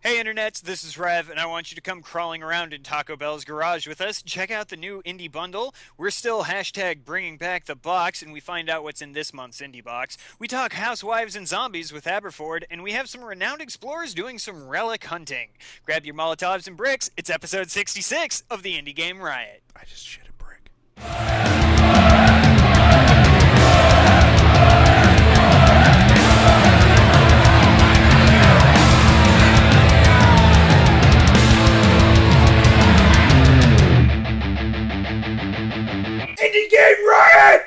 Hey internets, this is Rev, and I want you to come crawling around in Taco Bell's garage with us. Check out the new indie bundle. We're still hashtag bringing back the box, and we find out what's in this month's indie box. We talk housewives and zombies with Aberford, and we have some renowned explorers doing some relic hunting. Grab your Molotovs and bricks. It's episode 66 of the Indie Game Riot. I just shit a brick. Indie Game Riot!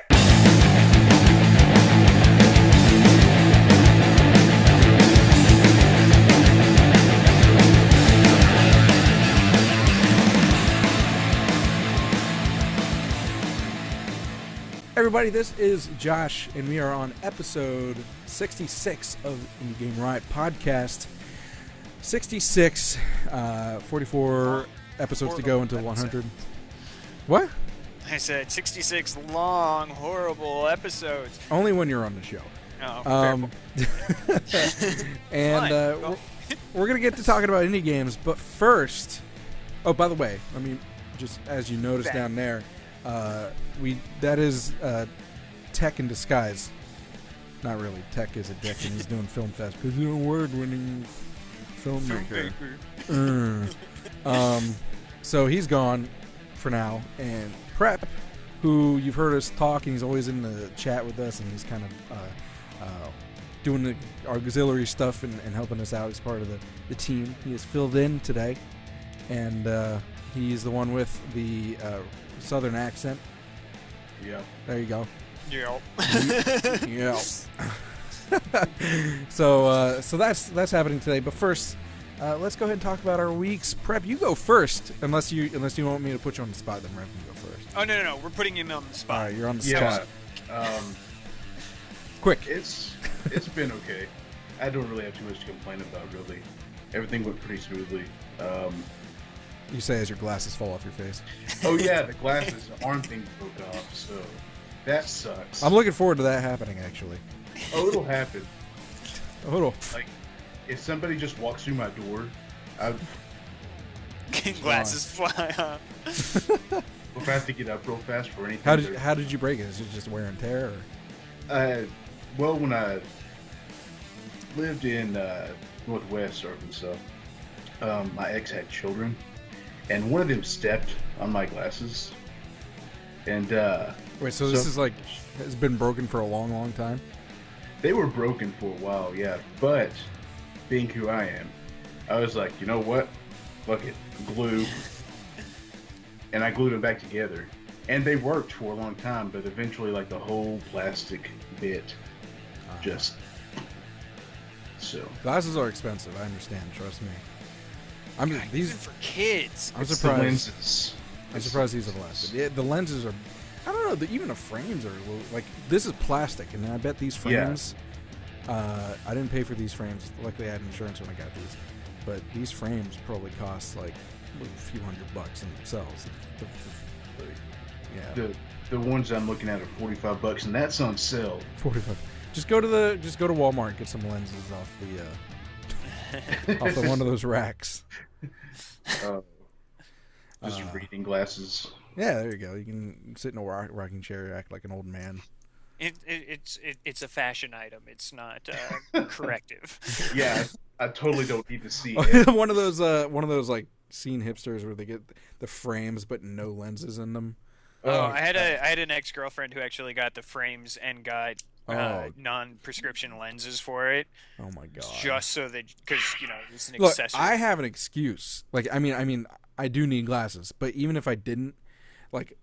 Everybody, this is Josh, and we are on episode 66 of Indie Game Riot Podcast. 66, 44 episodes to go until 100. What? I said 66 long, horrible episodes. Only when you're on the show. Oh, and we're going to get to talking about indie games, but first... Oh, by the way, I mean, just as you notice down there, that is Tech in disguise. Not really. Tech is a dick and he's doing Film Fest because he's an award-winning filmmaker. So he's gone for now, and Prep, who you've heard us talk, and he's always in the chat with us, and he's kind of doing the auxiliary stuff and helping us out as part of the team. He is filled in today, and he's the one with the southern accent. Yeah. There you go. Yeah. Yeah. So that's happening today. But first, let's go ahead and talk about our weeks. Prep, you go first, unless you want me to put you on the spot. Then Rev can go first. Oh no, we're putting him on the spot. All right, you're on the spot. Quick. It's been okay. I don't really have too much to complain about, really. Everything went pretty smoothly. You say as your glasses fall off your face. Oh yeah, the glasses, the arm thing broke off, so that sucks. I'm looking forward to that happening, actually. Oh, it'll happen. Oh, like, if somebody just walks through my door, glasses fly off. if I have to get up real fast for anything. How did you break it? Is it just wear and tear? Or? Well, when I lived in Northwest Arkansas, my ex had children, and one of them stepped on my glasses. And wait, so this is like has been broken for a long, long time? They were broken for a while, yeah. But being who I am, I was like, you know what? Fuck it, glue. And I glued them back together, and they worked for a long time. But eventually, like the whole plastic bit, just so. Glasses are expensive. I understand. Trust me. These are for kids. I'm It's surprised. The lenses. I'm surprised these have lasted. Yeah, the lenses are. I don't know. Even the frames are like this is plastic, and I bet these frames. Yeah. I didn't pay for these frames. Luckily, I had insurance when I got these. But these frames probably cost like a few $100 in themselves. Yeah. The ones I'm looking at are $45, and that's on sale. 45. Just go to Walmart and get some lenses off the one of those racks. Just reading glasses. Yeah, there you go. You can sit in a rocking chair, act like an old man. It's a fashion item. It's not corrective. Yeah, I totally don't need to see it. one of those like scene hipsters where they get the frames but no lenses in them. I had an ex-girlfriend who actually got the frames and got non-prescription lenses for it. Oh my god! Just so that because it's an accessory. I have an excuse. Like I mean, I do need glasses, but even if I didn't, like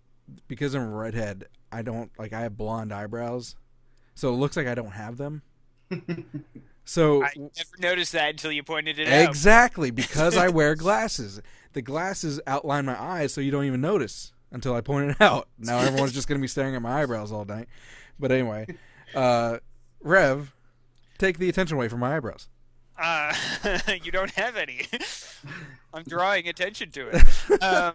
because I'm a redhead, I have blonde eyebrows, so it looks like I don't have them. So I never noticed that until you pointed it out. Exactly, because I wear glasses. The glasses outline my eyes, so you don't even notice until I point it out. Now everyone's just going to be staring at my eyebrows all night. But anyway, Rev, take the attention away from my eyebrows. You don't have any. I'm drawing attention to it. I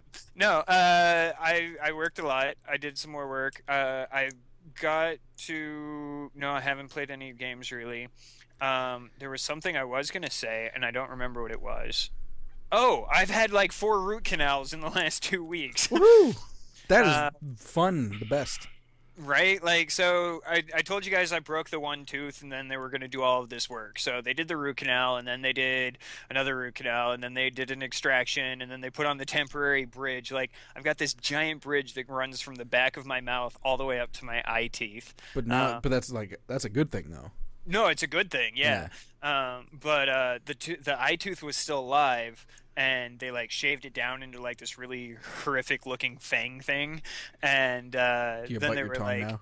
worked a lot. I did some more work. I got to... No, I haven't played any games, really. There was something I was gonna say, and I don't remember what it was. Oh, I've had like 4 root canals in the last 2 weeks. Woohoo! That is fun, the best. Right? Like, so I told you guys I broke the one tooth, and then they were going to do all of this work. So they did the root canal, and then they did another root canal, and then they did an extraction, and then they put on the temporary bridge. Like, I've got this giant bridge that runs from the back of my mouth all the way up to my eye teeth. But but that's a good thing though. No, it's a good thing, yeah. But the eye tooth was still alive, and they like shaved it down into like this really horrific looking fang thing, and Do you then bite they your were tongue like, now?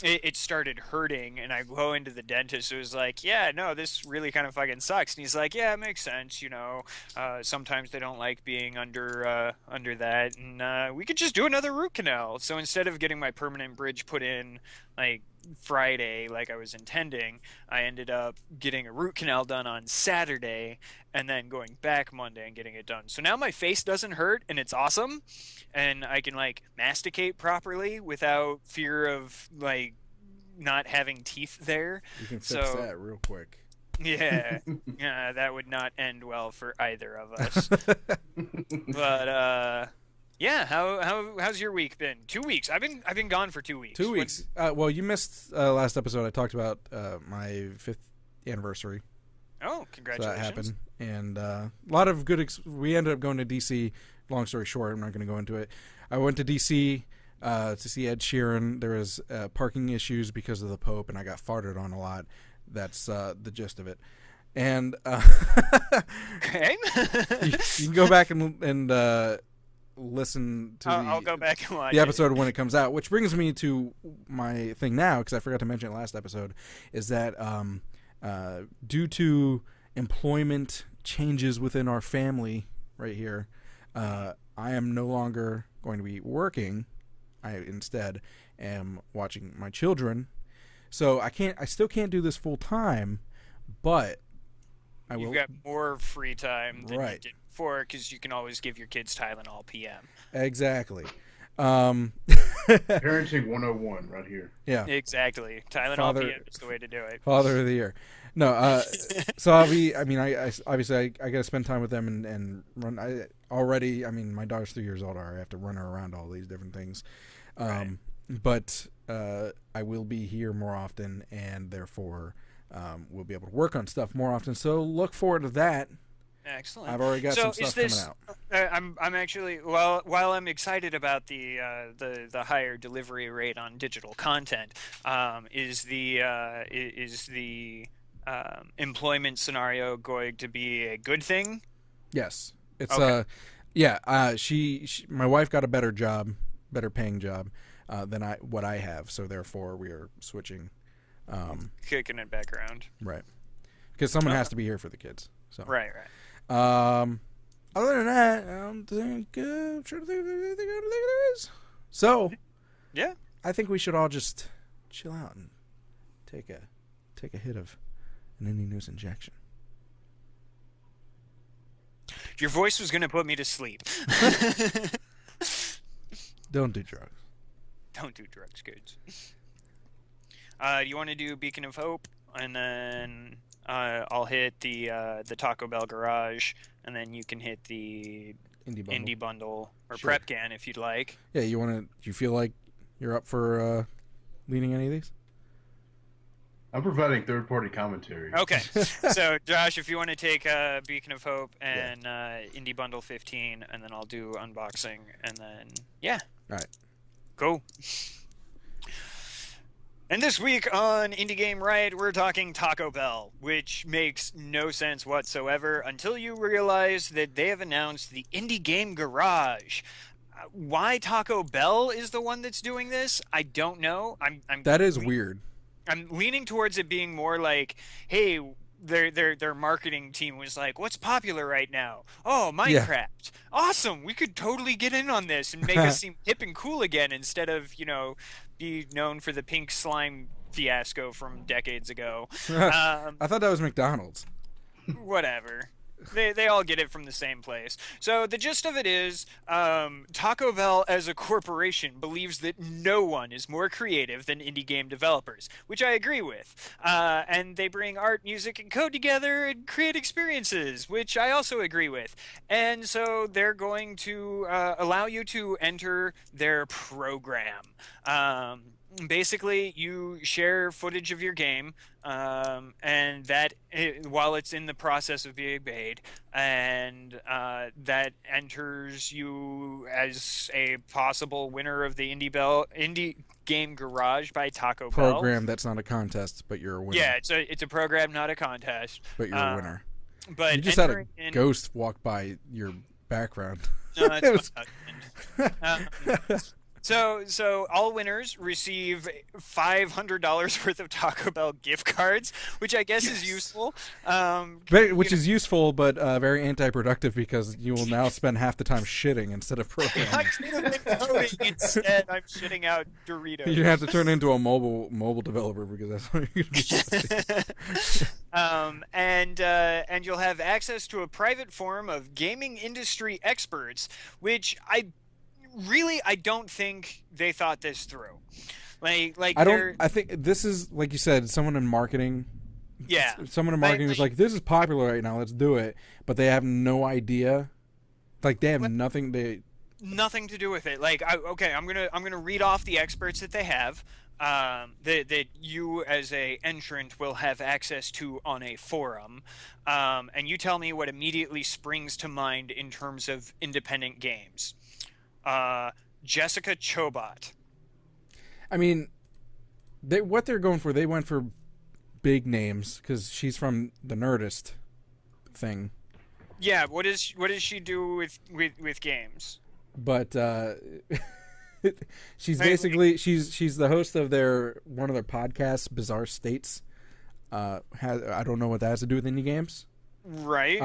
it started hurting, and I go into the dentist who was like, yeah, no, this really kind of fucking sucks, and he's like, yeah, it makes sense, you know, sometimes they don't like being under that, and we could just do another root canal. So instead of getting my permanent bridge put in like Friday like I was intending, I ended up getting a root canal done on Saturday and then going back Monday and getting it done. So now my face doesn't hurt, and it's awesome, and I can like masticate properly without fear of like not having teeth there. You can fix that real quick. Yeah, yeah, that would not end well for either of us. But yeah, how's your week been? 2 weeks. I've been gone for 2 weeks. 2 weeks. Well, you missed last episode. I talked about my 5th anniversary. Oh, congratulations! So that happened, and a lot of good. We ended up going to DC. Long story short, I'm not going to go into it. I went to DC to see Ed Sheeran. There was parking issues because of the Pope, and I got farted on a lot. That's the gist of it. And okay, you can go back and listen to I'll go back and watch the episode when it comes out, which brings me to my thing now, because I forgot to mention it last episode, is that due to employment changes within our family right here, I am no longer going to be working. I instead am watching my children. So I still can't do this full time, but I will. You've got more free time than Right. you did before, because you can always give your kids Tylenol PM. Exactly. Parenting 101 right here. Yeah. Exactly. Tylenol PM is the way to do it. Father of the year. No, so I'll be. I mean, I obviously I got to spend time with them and run. My daughter's 3 years old. I have to run her around all these different things. Right. But I will be here more often, and therefore we'll be able to work on stuff more often. So look forward to that. Excellent. I've already got some stuff coming out. I'm actually, while I'm excited about the higher delivery rate on digital content, is the employment scenario going to be a good thing? Yes, it's Okay. my wife got a better paying job than what I have, so therefore we are switching. Kicking it back around. Right, because someone has to be here for the kids. So Right. Other than that, I don't think. I'm trying to think if there's anything I don't think there is. So, Yeah. I think we should all just chill out and take a hit of an indie news injection. Your voice was going to put me to sleep. Don't do drugs. Don't do drugs, kids. You want to do Beacon of Hope, and then I'll hit the Taco Bell Garage, and then you can hit the Indie Bundle or Sure. Prep Can if you'd like. Yeah, do you feel like you're up for leading any of these? I'm providing third-party commentary. Okay, so Josh, if you want to take Beacon of Hope and Indie Bundle 15, and then I'll do unboxing, and then All right. Go. And this week on Indie Game Riot, we're talking Taco Bell, which makes no sense whatsoever until you realize that they have announced the Indie Game Garage. Why Taco Bell is the one that's doing this, I don't know. That is weird. I'm leaning towards it being more like, hey, their marketing team was like, what's popular right now? Oh, Minecraft. Yeah. Awesome. We could totally get in on this and make us seem hip and cool again instead of, be known for the pink slime fiasco from decades ago. I thought that was McDonald's. Whatever. They all get it from the same place. So the gist of it is, Taco Bell as a corporation believes that no one is more creative than indie game developers, which I agree with. And they bring art, music, and code together and create experiences, which I also agree with. And so they're going to allow you to enter their program. Basically, you share footage of your game, and that while it's in the process of being made, and that enters you as a possible winner of the Indie Game Garage by Taco Bell. Program that's not a contest, but you're a winner. Yeah, it's a program, not a contest. But you're a winner. But you just had a ghost walk by your background. No, that's my husband. So all winners receive $500 worth of Taco Bell gift cards, which I guess is useful. Which is useful, but very anti-productive because you will now spend half the time shitting instead of programming. I should have been coding instead. I'm shitting out Doritos. You have to turn into a mobile developer because that's what you're going to do. And you'll have access to a private forum of gaming industry experts, which I don't think they thought this through. I think this is, like you said, someone in marketing. Yeah. Someone in marketing was like, "This is popular right now. Let's do it," but they have no idea. Like they have nothing to do with it. Like, I'm gonna read off the experts that they have. That you as a entrant will have access to on a forum, and you tell me what immediately springs to mind in terms of independent games. Jessica Chobot. I mean, what they're going for, they went for big names because she's from the Nerdist thing. Yeah, what does she do with games? But she's basically she's the host of one of their podcasts, Bizarre States. I don't know what that has to do with indie games. Right.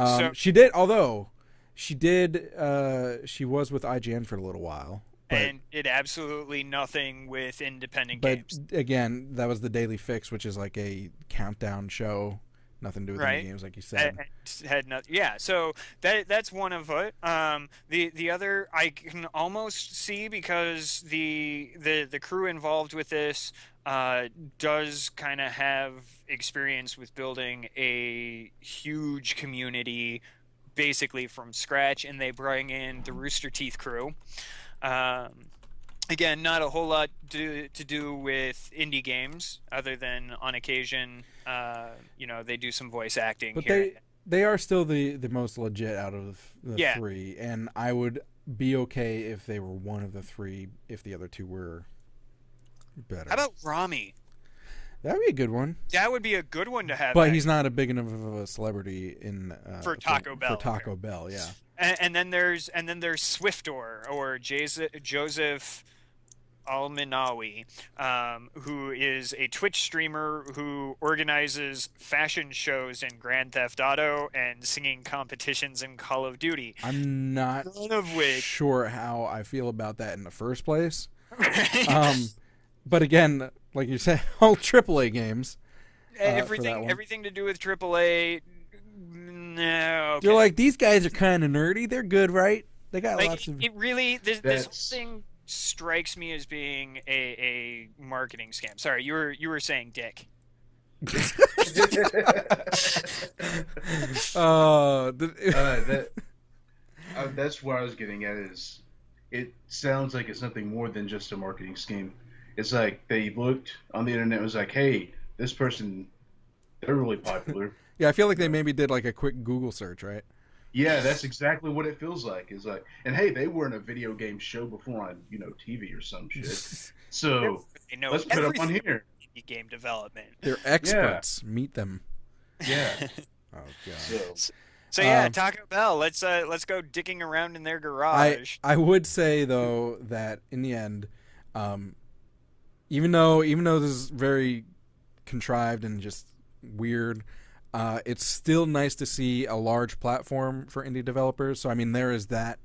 She was with IGN for a little while. And did absolutely nothing with independent games. But again, that was the Daily Fix, which is like a countdown show. Nothing to do with indie games, like you said. So that's one of it. The other I can almost see because the crew involved with this does kind of have experience with building a huge community basically from scratch, and they bring in the Rooster Teeth crew. Again, not a whole lot to do with indie games, other than on occasion, they do some voice acting. But here. They are still the most legit out of the three, and I would be okay if they were one of the three if the other two were better. How about Rami? That would be a good one. That would be a good one to have. But he's not a big enough of a celebrity for Taco Bell. For Taco Bell, yeah. And then there's Swiftor or Joseph Alminawi, who is a Twitch streamer who organizes fashion shows in Grand Theft Auto and singing competitions in Call of Duty. I'm not sure how I feel about that in the first place. But again, like you said, all AAA games. Everything to do with AAA. No. Okay. You're like, these guys are kind of nerdy. They're good, right? They got lots of. It really this whole thing strikes me as being a marketing scam. Sorry, you were saying dick. That's what I was getting at. Is it sounds like it's something more than just a marketing scheme. It's like they looked on the internet and was like, hey, this person, they're really popular. Yeah, I feel like they maybe did like a quick Google search, right? Yeah, that's exactly what it feels like. It's like, and hey, they were in a video game show before on, TV or some shit. So let's put them on here. Indie game development. They're experts. Yeah. Meet them. Yeah. Oh god. So yeah, Taco Bell. Let's go dicking around in their garage. I would say though that in the end, even though this is very contrived and just weird, it's still nice to see a large platform for indie developers. So I mean, there is that.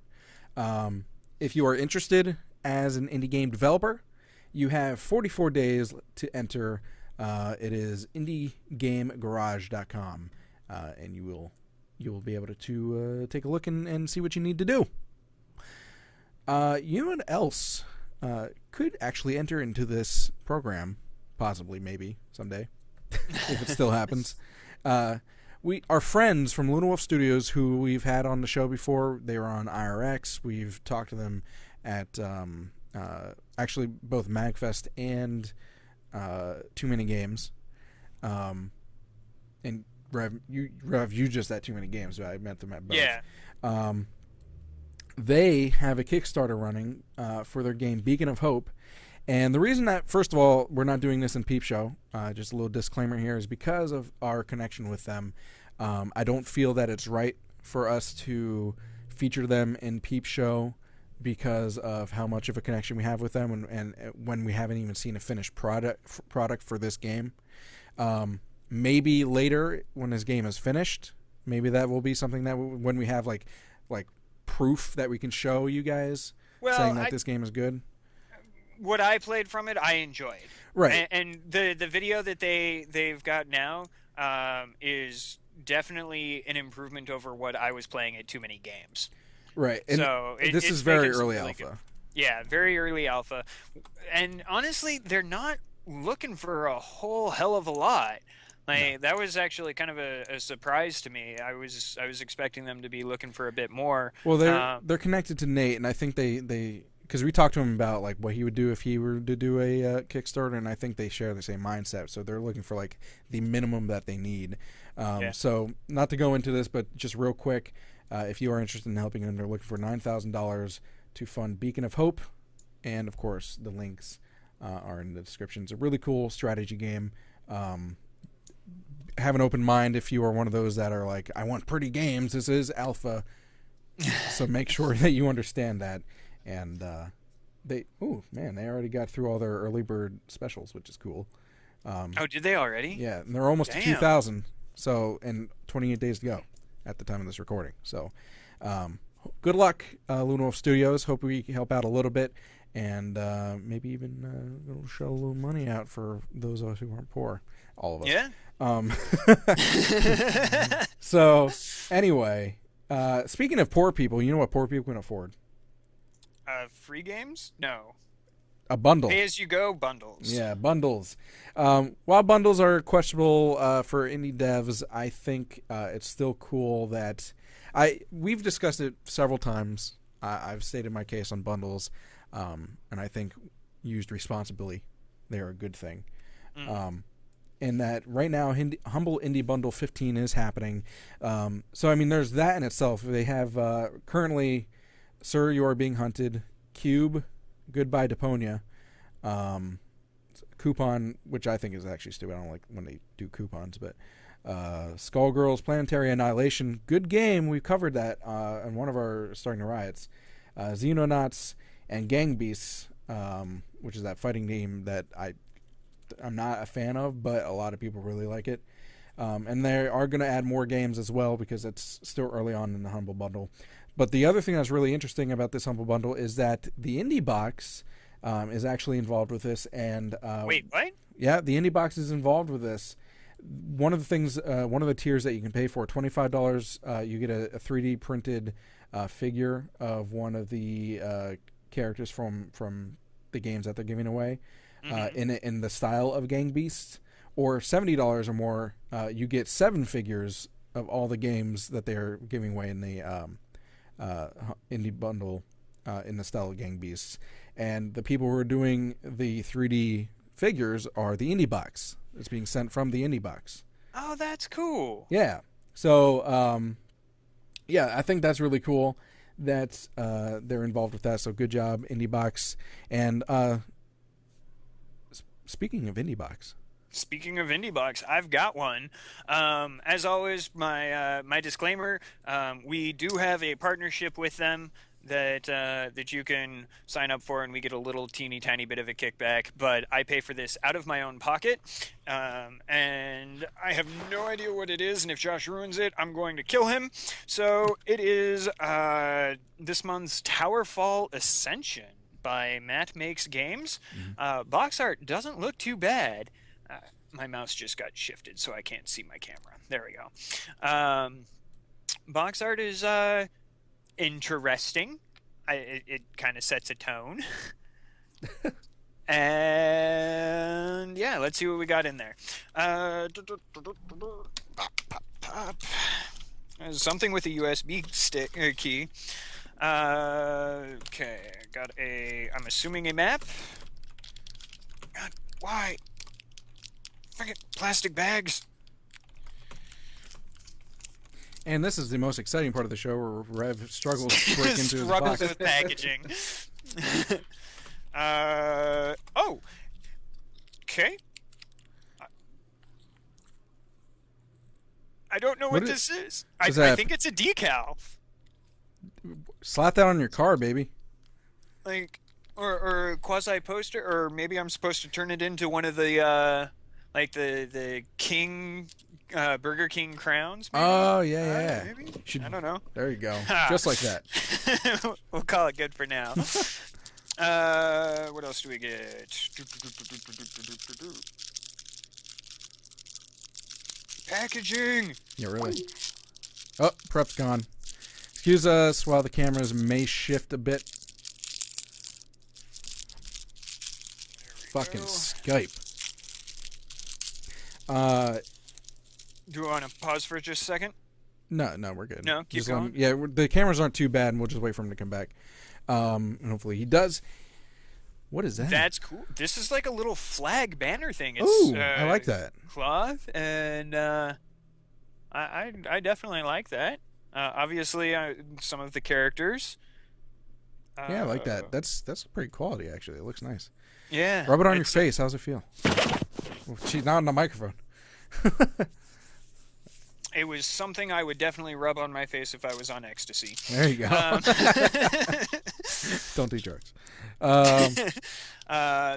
If you are interested as an indie game developer, you have 44 days to enter. It is indiegamegarage.com, and you will you will be able to take a look and see what you need to do. You know what else could actually enter into this program, possibly, maybe, someday, if it still happens. Our friends from Luna Wolf Studios, who we've had on the show before, they were on IRX. We've talked to them at actually both MagFest and Too Many Games. And Rev, you just at Too Many Games, but I met them at both. Yeah. They have a Kickstarter running for their game Beacon of Hope. And the reason that, first of all, we're not doing this in Peep Show, just a little disclaimer here, is because of our connection with them. I don't feel that it's right for us to feature them in Peep Show because of how much of a connection we have with them, and when we haven't even seen a finished product for this game. Maybe later, when this game is finished, maybe that will be something that when we have like proof that we can show you guys, saying that this game is good. What I played from it, I enjoyed. Right. And the video that they've got now is definitely an improvement over what I was playing at Too Many Games. Right. And so this is very early alpha. Good. Yeah, very early alpha. And honestly, they're not looking for a whole hell of a lot. That was actually kind of a surprise to me. I was expecting them to be looking for a bit more. Well, they're connected to Nate, and I think they because we talked to him about like what he would do if he were to do a Kickstarter, and I think they share the same mindset. So they're looking for like the minimum that they need. So not to go into this, but just real quick, if you are interested in helping them, they're looking for $9,000 to fund Beacon of Hope, and of course the links are in the description. It's a really cool strategy game. Have an open mind if you are one of those that are like, I want pretty games. This is alpha, so make sure that you understand that. And they already got through all their early bird specials, which is cool. Did they already? Yeah, and they're almost to 2,000. So, and 28 days to go at the time of this recording. So, good luck, Luna Wolf Studios. Hope we can help out a little bit, and maybe even show a little money out for those of us who aren't poor. All of us. Yeah. So, anyway, speaking of poor people, you know what poor people can afford? Free games? No. A bundle. Pay-as-you-go bundles. Yeah, bundles. While bundles are questionable for indie devs, I think it's still cool that we've discussed it several times. I've stated my case on bundles, and I think used responsibly, they're a good thing. And that right now, Humble Indie Bundle 15 is happening. So, I mean, there's that in itself. They have currently Sir, You Are Being Hunted, Cube, Goodbye Deponia, Coupon, which I think is actually stupid. I don't like when they do coupons, but Skullgirls, Planetary Annihilation, good game. We covered that in one of our Starting the Riots. Xenonauts and Gang Beasts, which is that fighting game that I'm not a fan of, but a lot of people really like it. And they are going to add more games as well because it's still early on in the Humble Bundle. But the other thing that's really interesting about this Humble Bundle is that the Indie Box is actually involved with this. And wait, what? Yeah, the Indie Box is involved with this. One of the things, one of the tiers that you can pay for, $25, you get a 3D printed figure of one of the characters from the games that they're giving away in the style of Gang Beasts. Or $70 or more, you get 7 figures of all the games that they're giving away in the indie bundle in the style of Gang Beasts. And the people who are doing the 3D figures are the Indie Box. It's being sent from the Indie Box. Oh, that's cool. Yeah. So, I think that's really cool that they're involved with that. So good job, Indie Box. And speaking of Indie Box. Speaking of Indie Box, I've got one. As always, my disclaimer: we do have a partnership with them that you can sign up for, and we get a little teeny tiny bit of a kickback. But I pay for this out of my own pocket, and I have no idea what it is. And if Josh ruins it, I'm going to kill him. So it is this month's Towerfall Ascension by Matt Makes Games. Box art doesn't look too bad. My mouse just got shifted, so I can't see my camera. There we go. Box art is interesting. It kind of sets a tone. And yeah, let's see what we got in there. There's something with a USB stick key. Okay, got I'm assuming a map. God, why? Freaking plastic bags. And this is the most exciting part of the show where Rev struggles to break into his box. Struggles with packaging. Oh. Okay. I don't know what this is. I think it's a decal. Slap that on your car, baby. Like, or a quasi poster, or maybe I'm supposed to turn it into one of the like the King Burger King crowns. Maybe? Oh yeah. Maybe? I don't know. There you go. Just like that. We'll call it good for now. What else do we get? Packaging. Yeah, really. Oh, prep's gone. Excuse us while the cameras may shift a bit. Fucking Skype. Do you want to pause for just a second? No, we're good. No, keep going. Yeah, the cameras aren't too bad, and we'll just wait for him to come back. And hopefully he does. What is that? That's cool. This is like a little flag banner thing. Ooh, I like that. Cloth, and I definitely like that. Obviously, some of the characters. Yeah, I like that. That's pretty quality, actually. It looks nice. Yeah. Rub it on your face. How's it feel? Well, she's not on the microphone. It was something I would definitely rub on my face if I was on ecstasy. There you go. Don't do drugs.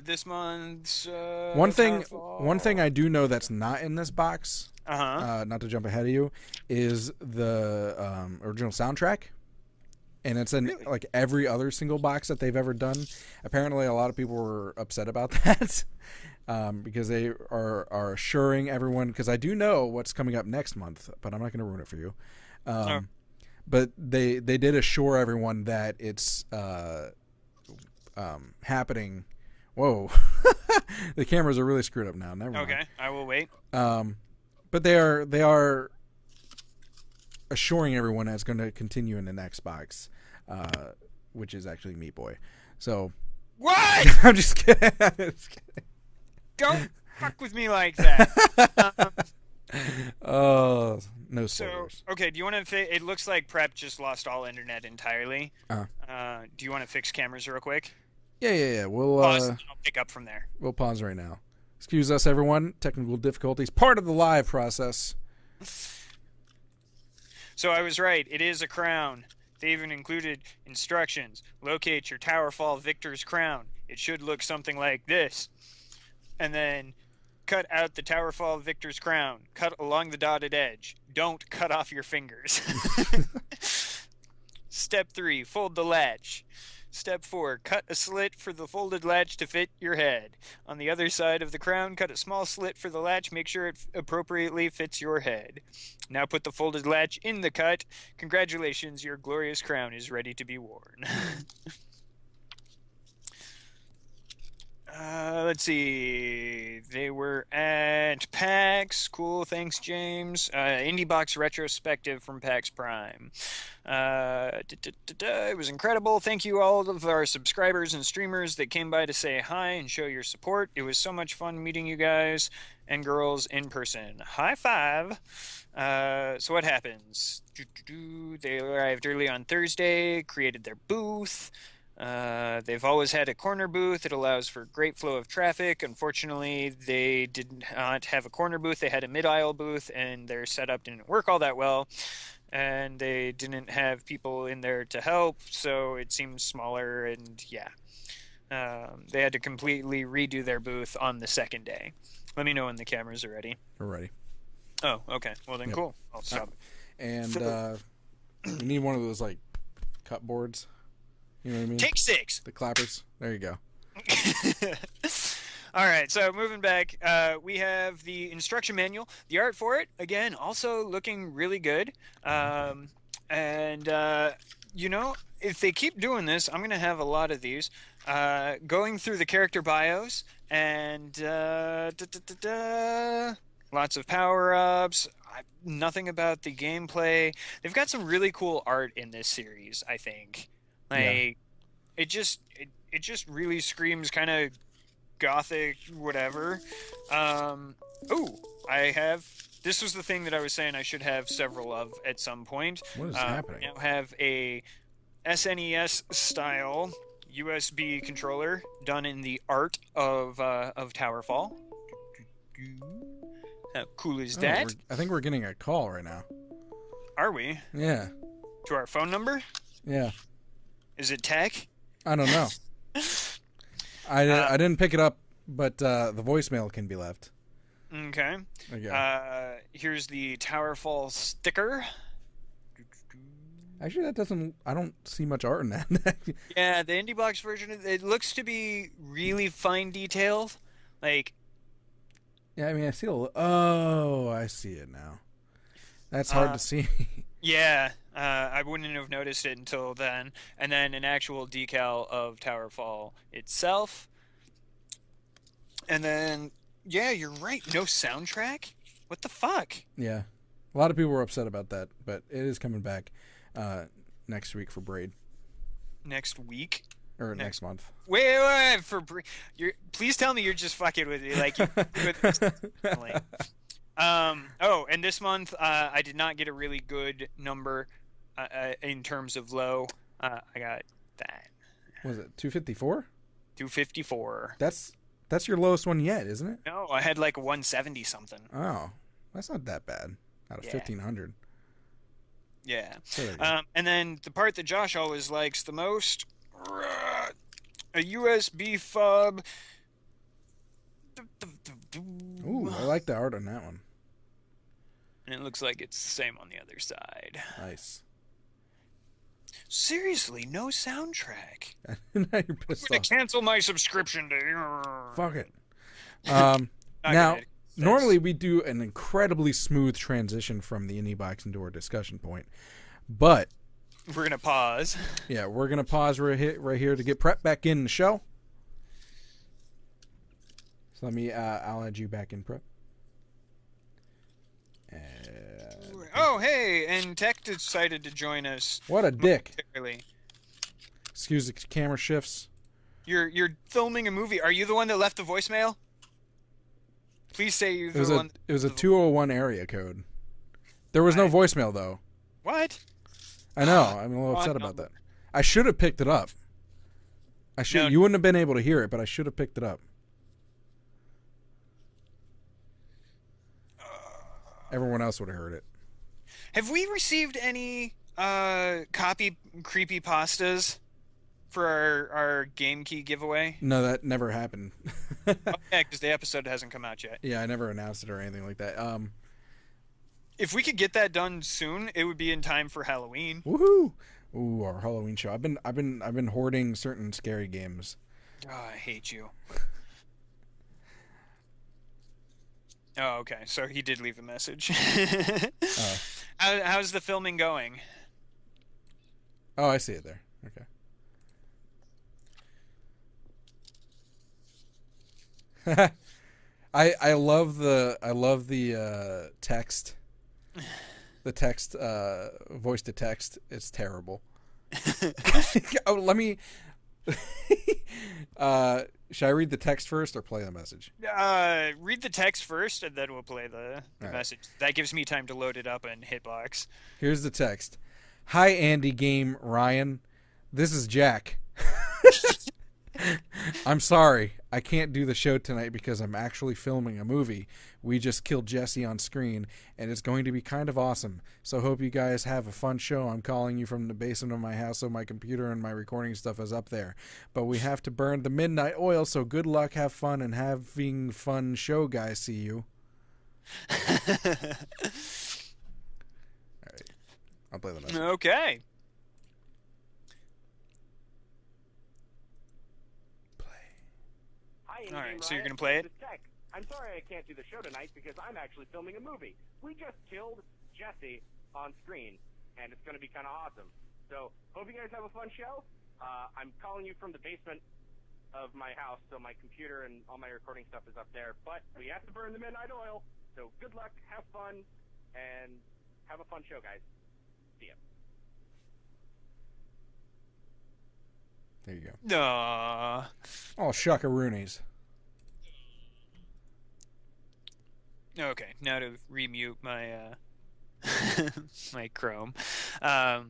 This month's one thing I do know that's not in this box. not to jump ahead of you, is the original soundtrack. And it's in like every other single box that they've ever done. Apparently, a lot of people were upset about that because they are assuring everyone. Because I do know what's coming up next month, but I'm not going to ruin it for you. But they did assure everyone that it's happening. Whoa, the cameras are really screwed up now. Never mind. Okay, I will wait. But they are assuring everyone that it's going to continue in the next box, which is actually Meat Boy. So what? I'm just kidding. Don't fuck with me like that. Oh, no spoilers. So, okay, do you want to? It looks like Prep just lost all internet entirely. Do you want to fix cameras real quick? Yeah. We'll pause. And I'll pick up from there. We'll pause right now. Excuse us, everyone. Technical difficulties, part of the live process. So I was right. It is a crown. They even included instructions. Locate your Towerfall Victor's crown. It should look something like this. And then cut out the Towerfall Victor's crown. Cut along the dotted edge. Don't cut off your fingers. Step 3, fold the latch. Step 4, cut a slit for the folded latch to fit your head. On the other side of the crown, cut a small slit for the latch. Make sure it appropriately fits your head. Now put the folded latch in the cut. Congratulations, your glorious crown is ready to be worn. Let's see. They were at PAX. Cool. Thanks, James. Indie Box retrospective from PAX Prime. It was incredible. Thank you all of our subscribers and streamers that came by to say hi and show your support. It was so much fun meeting you guys and girls in person. High five. So what happens? They arrived early on Thursday, created their booth. They've always had a corner booth. It allows for great flow of traffic. Unfortunately, they did not have a corner booth. They had a mid-aisle booth, and their setup didn't work all that well. And they didn't have people in there to help, so it seems smaller, and yeah. They had to completely redo their booth on the second day. Let me know when the cameras are ready. We're ready. Oh, okay. Well, then cool. I'll stop. And we need one of those, like, cut boards. You know what I mean? Take 6. The clappers. There you go. All right, so moving back, we have the instruction manual. The art for it, again, also looking really good. And you know, if they keep doing this, I'm gonna have a lot of these. Going through the character bios and lots of power-ups. Nothing about the gameplay. They've got some really cool art in this series, I think. Like, it just really screams kind of gothic, whatever. Oh, I have. This was the thing that I was saying I should have several of at some point. What is happening? I now have a SNES style USB controller done in the art of Towerfall. How cool is that? I think we're getting a call right now. Are we? Yeah. To our phone number? Yeah. Is it tech? I don't know. I didn't pick it up, but the voicemail can be left. Okay. Here's the Towerfall sticker. Actually, that doesn't. I don't see much art in that. Yeah, the Indie Box version, it looks to be really fine detailed. Like. Yeah, I mean, I see oh, I see it now. That's hard to see. Yeah, I wouldn't have noticed it until then. And then an actual decal of Towerfall itself. And then, yeah, you're right. No soundtrack? What the fuck? Yeah. A lot of people were upset about that, but it is coming back next week for Braid. Next week? Or next month. Wait, please tell me you're just fucking with me. Like, and this month, I did not get a really good number in terms of low. I got that. Was it 254? 254. That's your lowest one yet, isn't it? No, I had like 170 something. Oh, that's not that bad. Out of 1,500. Yeah. And then the part that Josh always likes the most, a USB fob. Ooh, I like the art on that one. And it looks like it's the same on the other side. Nice. Seriously, no soundtrack. Now you're pissed I'm off. gonna cancel my subscription to. Fuck it. Now, normally we do an incredibly smooth transition from the indie box into our discussion point, but we're gonna pause. Yeah, we're gonna pause right here to get Prep back in the show. So let me. I'll add you back in, Prep. Oh, hey, and Tech decided to join us. What a dick. Excuse the camera shifts. You're filming a movie. Are you the one that left the voicemail? Please say you're the one. It was a 201 area code. There was no voicemail, though. What? I know. I'm a little upset about that. I should have picked it up. You wouldn't have been able to hear it, but I should have picked it up. Everyone else would have heard it. Have we received any copy creepypastas for our Game Key giveaway? No, that never happened. Yeah, because the episode hasn't come out yet. Yeah, I never announced it or anything like that. If we could get that done soon, it would be in time for Halloween. Woohoo! Ooh, our Halloween show. I've been hoarding certain scary games. Oh, I hate you. Oh, okay. So he did leave a message. How's the filming going? Oh, I see it there. Okay. I love the text. The text, voice to text, is terrible. Oh, let me. Should I read the text first or play the message? Read the text first, and then we'll play the message. That gives me time to load it up in Hitbox. Here's the text. Hi, Indie Game Ryan. This is Jack. I'm sorry. I can't do the show tonight because I'm actually filming a movie. We just killed Jesse on screen, and it's going to be kind of awesome. So hope you guys have a fun show. I'm calling you from the basement of my house, so my computer and my recording stuff is up there. But we have to burn the midnight oil, so good luck, have fun, and having fun show, guys. See you. All right. I'll play the message. Okay. Hi, Hi, Indie All right, Game so you're Riot. gonna play it? This is Tech. I'm sorry I can't do the show tonight because I'm actually filming a movie. We just killed Jesse on screen, and it's going to be kind of awesome. So, hope you guys have a fun show. I'm calling you from the basement of my house, so my computer and all my recording stuff is up there. But we have to burn the midnight oil, so good luck, have fun, and have a fun show, guys. See ya. There you go. Aww. Oh, shuckaroonies. Okay, now to remute my my Chrome. Well,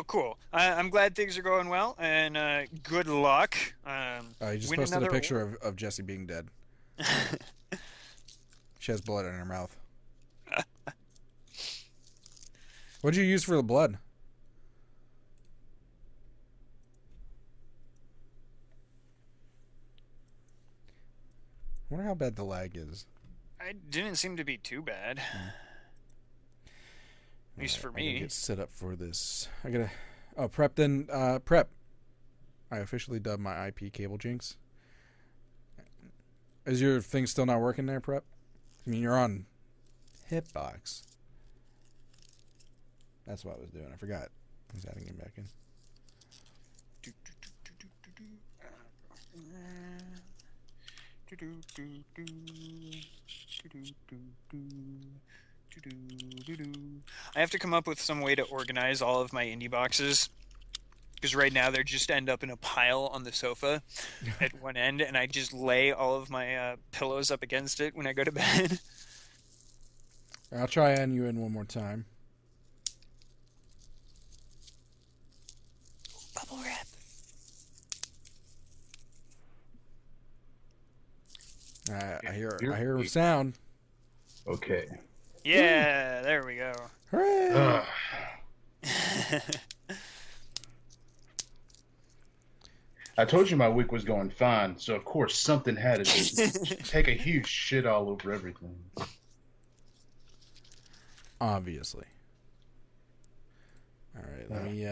cool. I'm glad things are going well, and good luck. You just Win posted a another picture of Jessie being dead. She has blood in her mouth. What'd you use for the blood? I wonder how bad the lag is. It didn't seem to be too bad. At least for I gotta me. get set up for this. I gotta. Oh, prep then. Prep. I officially dubbed my IP cable jinx. Is your thing still not working there, Prep? I mean, you're on Hitbox. That's what I was doing. I forgot. I was adding him back in. I have to come up with some way to organize all of my indie boxes, because right now they just end up in a pile on the sofa at one end, and I just lay all of my pillows up against it when I go to bed. I'll try adding you in one more time. Bubble wrap. I hear a sound. Okay. Yeah, there we go. Hooray! I told you my week was going fine, so of course something had to take a huge shit all over everything. Obviously. All right, let me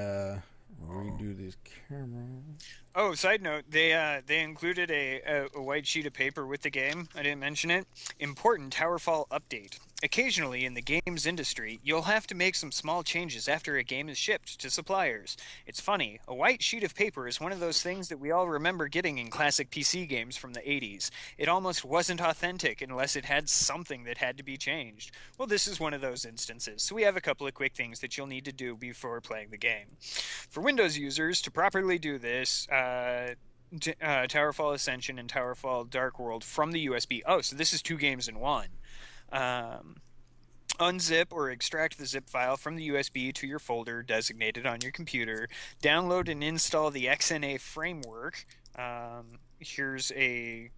redo this camera. Oh, side note, they included a white sheet of paper with the game. I didn't mention it. Important Towerfall update. Occasionally in the games industry, you'll have to make some small changes after a game is shipped to suppliers. It's funny, a white sheet of paper is one of those things that we all remember getting in classic PC games from the 80s. It almost wasn't authentic unless it had something that had to be changed. Well, this is one of those instances, so we have a couple of quick things that you'll need to do before playing the game. For Windows users, to properly do this, Towerfall Ascension and Towerfall Dark World from the USB. Oh, so this is two games in one. Unzip or extract the zip file from the USB to your folder designated on your computer. Download and install the XNA framework. Here's a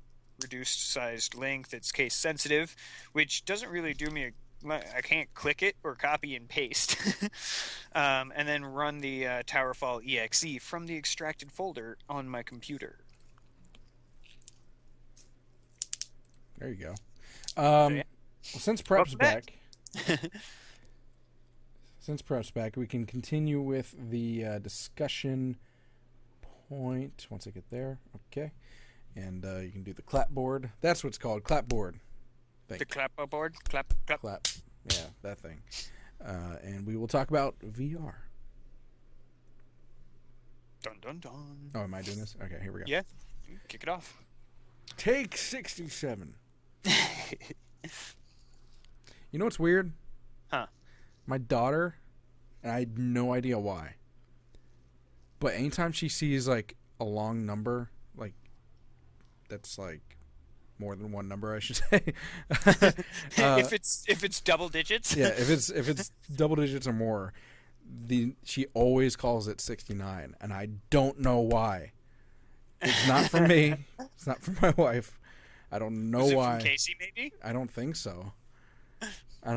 reduced sized link that's case sensitive, which doesn't really do me I can't click it or copy and paste. And then run the Towerfall exe from the extracted folder on my computer. There you go. Well, since Prep's back, we can continue with the discussion point once I get there. Okay. And you can do the clapboard. That's what it's called, clapboard. The clapboard? Clap. Yeah, that thing. And we will talk about VR. Dun, dun, dun. Oh, am I doing this? Okay, here we go. Yeah. Kick it off. Take 67. You know what's weird? Huh. My daughter, and I had no idea why, but anytime she sees like a long number, like that's like more than one number, I should say. If it's double digits. Yeah, if it's double digits or more, she always calls it 69, and I don't know why. It's not from me. It's not from my wife. I don't know why. From Casey, maybe? I don't think so. I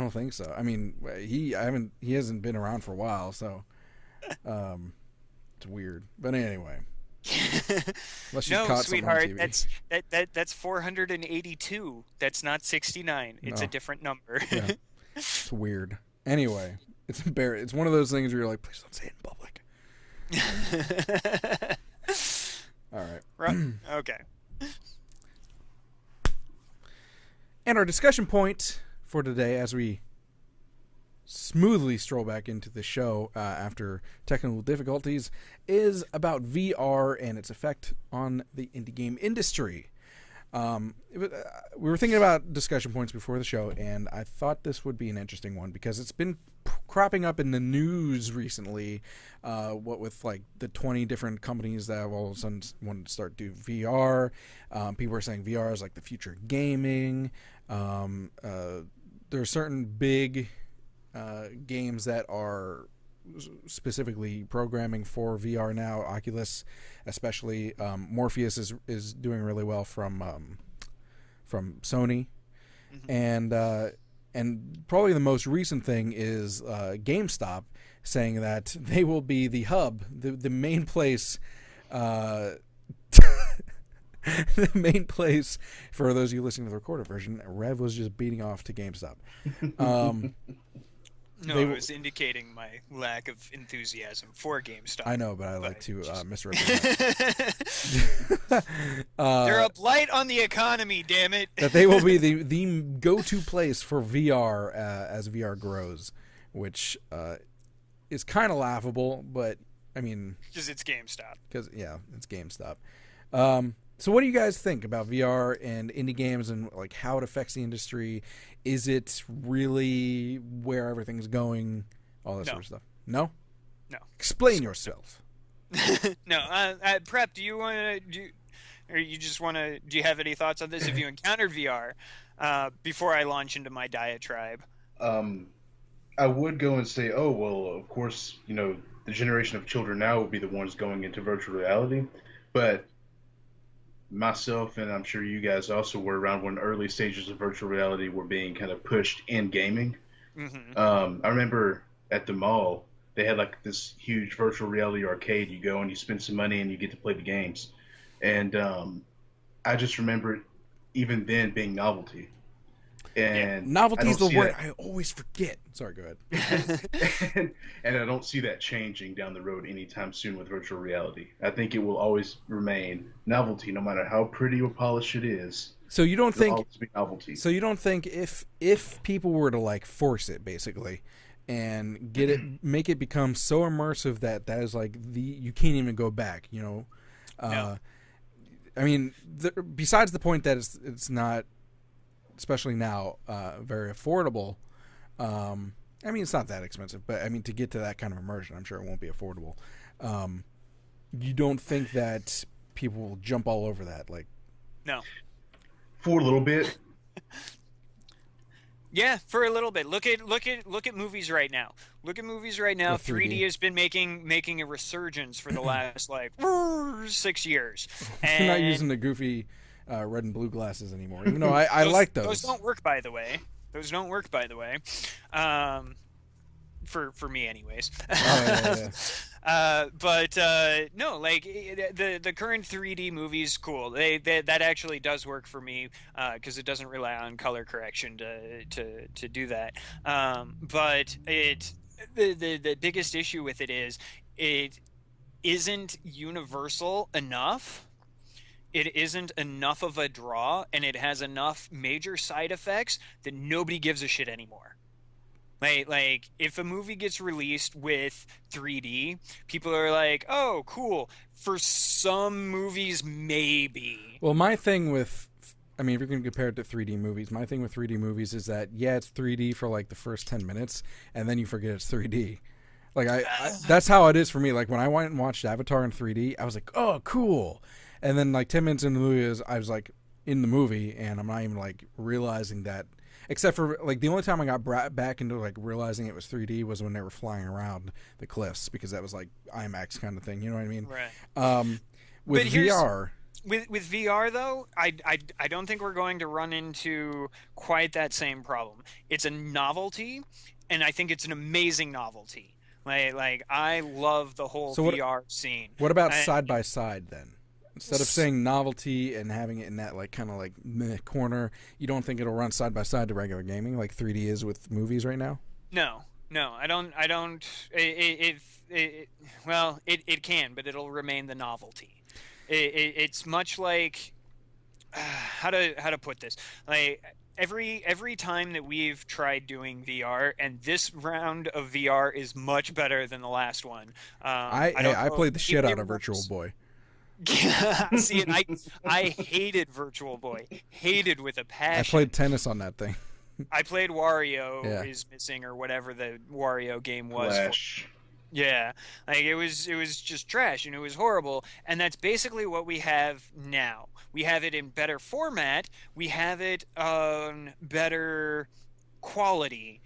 mean, he hasn't been around for a while, so it's weird. But anyway, unless she's no, caught sweetheart, something on TV. that's 482. That's not 69. It's No. a different number. Yeah. It's weird. Anyway, it's embarrassing. It's one of those things where you're like, please don't say it in public. All right. Okay. And our discussion point for today, as we smoothly stroll back into the show after technical difficulties, is about VR and its effect on the indie game industry. We were thinking about discussion points before the show, and I thought this would be an interesting one because it's been cropping up in the news recently. What with like the 20 different companies that have all of a sudden wanted to start do VR. People are saying VR is like the future of gaming. There are certain big games that are specifically programming for VR now. Oculus, especially, Morpheus is doing really well from Sony, and probably the most recent thing is GameStop saying that they will be the hub, the main place. The main place for those of you listening to the recorded version. Rev was just beating off to GameStop. No, I was indicating my lack of enthusiasm for GameStop. I know, but I like to misrepresent. They're a blight on the economy, damn it. That they will be the go-to place for VR as VR grows, which is kind of laughable, but I mean... Because it's GameStop. It's GameStop. So what do you guys think about VR and indie games and like how it affects the industry? Is it really where everything's going? All that sort of stuff. No? No. Explain yourself. No. Prep, do you want to... Or you just want to... Do you have any thoughts on this? Have you encountered VR before I launch into my diatribe? I would go and say, oh, well, of course, the generation of children now will be the ones going into virtual reality. But... myself, and I'm sure you guys also were around when early stages of virtual reality were being kind of pushed in gaming. I remember at the mall, they had like this huge virtual reality arcade. You go and you spend some money and you get to play the games. And I just remember even then being novelty. And novelty is the word I always forget. Sorry, go ahead. and I don't see that changing down the road anytime soon with virtual reality. I think it will always remain novelty, no matter how pretty or polished it is. So you don't think always be novelty. So you don't think if people were to like force it basically and get it, make it become so immersive that is like you can't even go back. No. I mean, besides the point that it's not. Especially now, very affordable. I mean, it's not that expensive, but I mean, to get to that kind of immersion, I'm sure it won't be affordable. You don't think that people will jump all over that? Like, no. For a little bit. Yeah, for a little bit. Look at movies right now. Look at movies right now. 3D has been making a resurgence for the last 6 years. And you're not using the goofy. Red and blue glasses anymore. Even though I like those. Those don't work, by the way. For me, anyways. But no, like the current 3D movies, cool. That actually does work for me because it doesn't rely on color correction to do that. But the biggest issue with it is it isn't universal enough. It isn't enough of a draw, and it has enough major side effects that nobody gives a shit anymore. Like if a movie gets released with 3D, people are like, "Oh, cool." For some movies, maybe. Well, my thing with, I mean, if you're going to compare it to 3D movies, my thing with 3D movies is that it's 3D for like the first 10 minutes, and then you forget it's 3D. Like that's how it is for me. Like when I went and watched Avatar in 3D, I was like, "Oh, cool." And then like 10 minutes into the movie, I was like in the movie, and I'm not even like realizing that. Except for like the only time I got back into like realizing it was 3D was when they were flying around the cliffs, because that was like IMAX kind of thing. You know what I mean? Right. With VR. With VR though, I don't think we're going to run into quite that same problem. It's a novelty, and I think it's an amazing novelty. Like I love the whole VR scene. What about side by side then? Instead of saying novelty and having it in that like kind of like meh corner, you don't think it'll run side by side to regular gaming like 3D is with movies right now? No, I don't. It can, but it'll remain the novelty. It's much like how to put this. Like every time that we've tried doing VR, and this round of VR is much better than the last one. I played the shit out of Virtual Boy. See, and I hated Virtual Boy, hated with a passion. I played tennis on that thing. I played Wario is Missing or whatever the Wario game was. Flash. Yeah, like it was just trash and it was horrible, and that's basically what we have now. We have it in better format, we have it on better quality,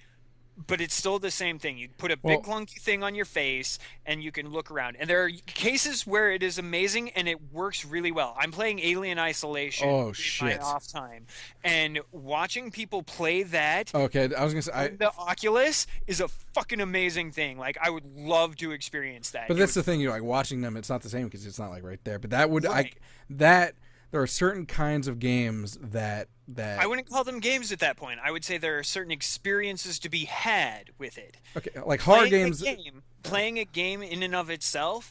but it's still the same thing. You put a big clunky thing on your face and you can look around. And there are cases where it is amazing and it works really well. I'm playing Alien Isolation in my off time, and watching people play that okay, I was gonna say the Oculus is a fucking amazing thing. Like, I would love to experience that. But that's the thing, like watching them, it's not the same because it's not like right there. But that would Right. there are certain kinds of games that I wouldn't call them games at that point. I would say there are certain experiences to be had with it. okay, like horror games. Playing a game in and of itself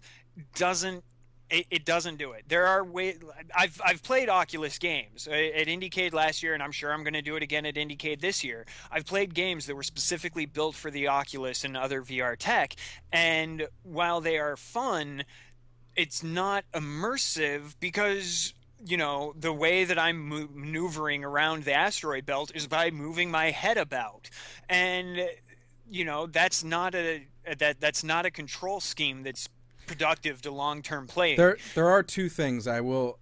doesn't do it. There are ways. I've played Oculus games at Indiecade last year, and I'm sure I'm going to do it again at Indiecade this year. I've played games that were specifically built for the Oculus and other VR tech, and while they are fun, it's not immersive because, you know, the way that I'm maneuvering around the asteroid belt is by moving my head about, and you know that's not a control scheme that's productive to long-term play. There are two things I will,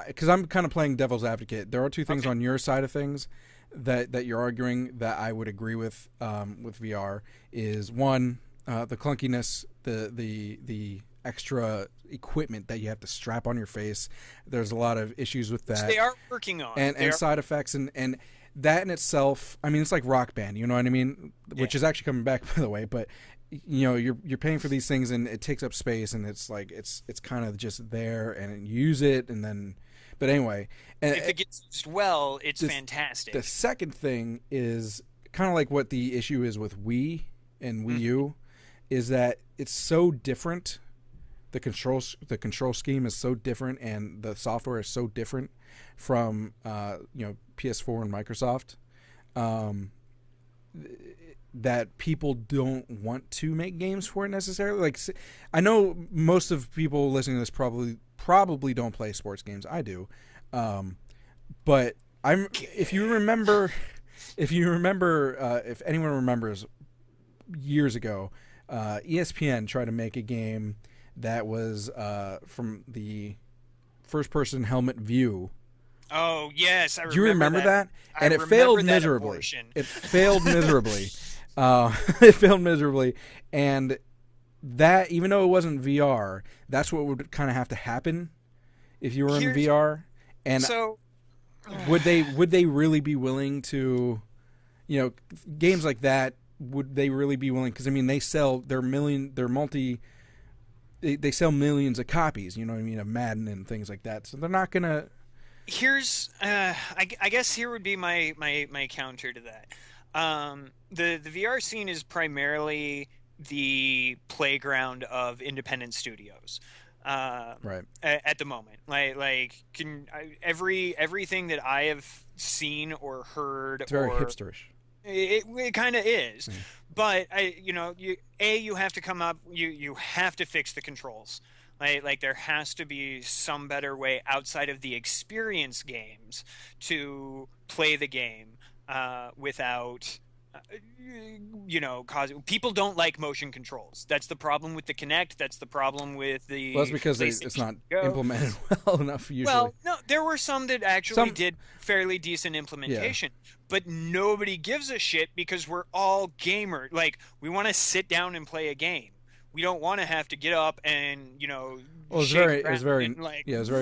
because I'm kind of playing devil's advocate. There are two things on your side of things that you're arguing that I would agree with VR. Is one, the clunkiness, the extra equipment that you have to strap on your face. There's a lot of issues with that. Which they are working on. And side effects and that in itself, I mean, it's like Rock Band, you know what I mean? Which is actually coming back, by the way, but you know, you're paying for these things and it takes up space, and it's like it's kind of just there, and you use it, and then, but anyway, and if it gets used well, it's fantastic. The second thing is kind of like what the issue is with Wii and Wii U, is that it's so different. The control scheme is so different, and the software is so different from PS4 and Microsoft, that people don't want to make games for it necessarily. Like, I know most of people listening to this probably don't play sports games. I do, but if anyone remembers years ago, ESPN tried to make a game that was from the first-person helmet view. Oh yes, I remember. Do you remember that? And it failed miserably. It failed miserably. It failed miserably, and that, even though it wasn't VR, that's what would kind of have to happen if you were in VR. And so, would they really be willing to, you know, games like that? Would they really be willing? Because I mean, they sell they sell millions of copies. You know what I mean, of Madden and things like that. So they're not gonna. Here's, I guess here would be my counter to that. The VR scene is primarily the playground of independent studios. Right. At the moment, everything that I have seen or heard, it's very hipsterish. It kind of is, but you have to come up. You have to fix the controls. Like there has to be some better way outside of the experience games to play the game without, causing people don't like motion controls. That's the problem with the Kinect. That's the problem with the. Well, that's because it's not implemented well enough usually. Well, no, there were some that actually did fairly decent implementation, but nobody gives a shit because we're all gamers. Like, we want to sit down and play a game. We don't want to have to get up and Well, it's very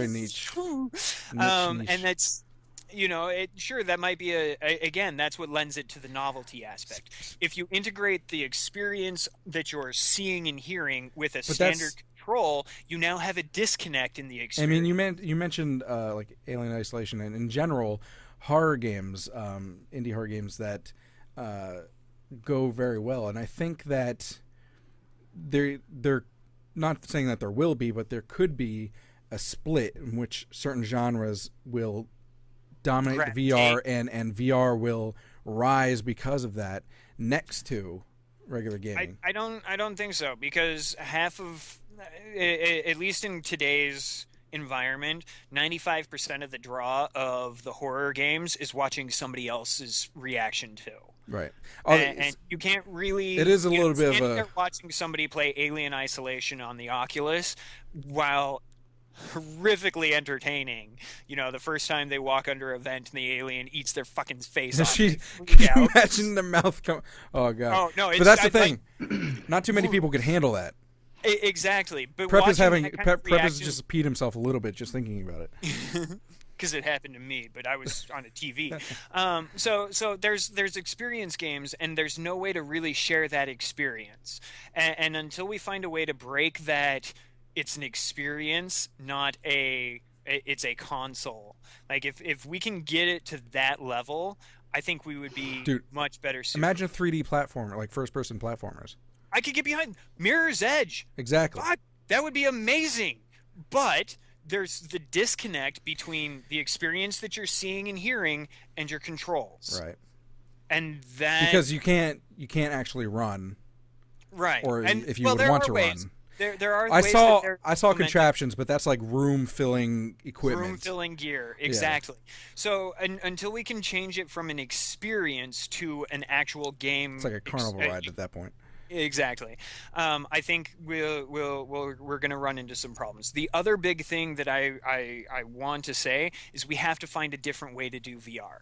niche. And that's, that might be again, that's what lends it to the novelty aspect. If you integrate the experience that you're seeing and hearing with a standard control, you now have a disconnect in the experience. I mean, you mentioned like Alien Isolation, and in general, horror games, indie horror games that go very well, and I think that they're not saying that there will be, but there could be a split in which certain genres will dominate the VR, and VR will rise because of that next to regular gaming. I don't think so, because half of, at least in today's environment, 95% of the draw of the horror games is watching somebody else's reaction to. Right. And you can't really... It is a little bit of a... There watching somebody play Alien Isolation on the Oculus, while horrifically entertaining. You know, the first time they walk under a vent and the alien eats their fucking face off. Can you imagine the mouth come... Oh, God. Oh, no, but that's the thing. Not too many people can handle that. Exactly. But Prep has just peed himself a little bit just thinking about it. Because it happened to me, but I was on a TV. So there's experience games, and there's no way to really share that experience. And until we find a way to break that, it's an experience, not it's a console. Like, if we can get it to that level, I think we would be much better suited. Imagine a 3D platformer, like first-person platformers. I could get behind Mirror's Edge. Exactly. God, that would be amazing. But there's the disconnect between the experience that you're seeing and hearing and your controls. Right. And that... Because you can't actually run. Right. Or and, if you would want to run. There are I ways saw that I saw contraptions, but that's like room-filling equipment. Room-filling gear, exactly. Yeah. So until we can change it from an experience to an actual game... It's like a carnival ride at that point. Exactly. I think we're going to run into some problems. The other big thing that I want to say is we have to find a different way to do VR,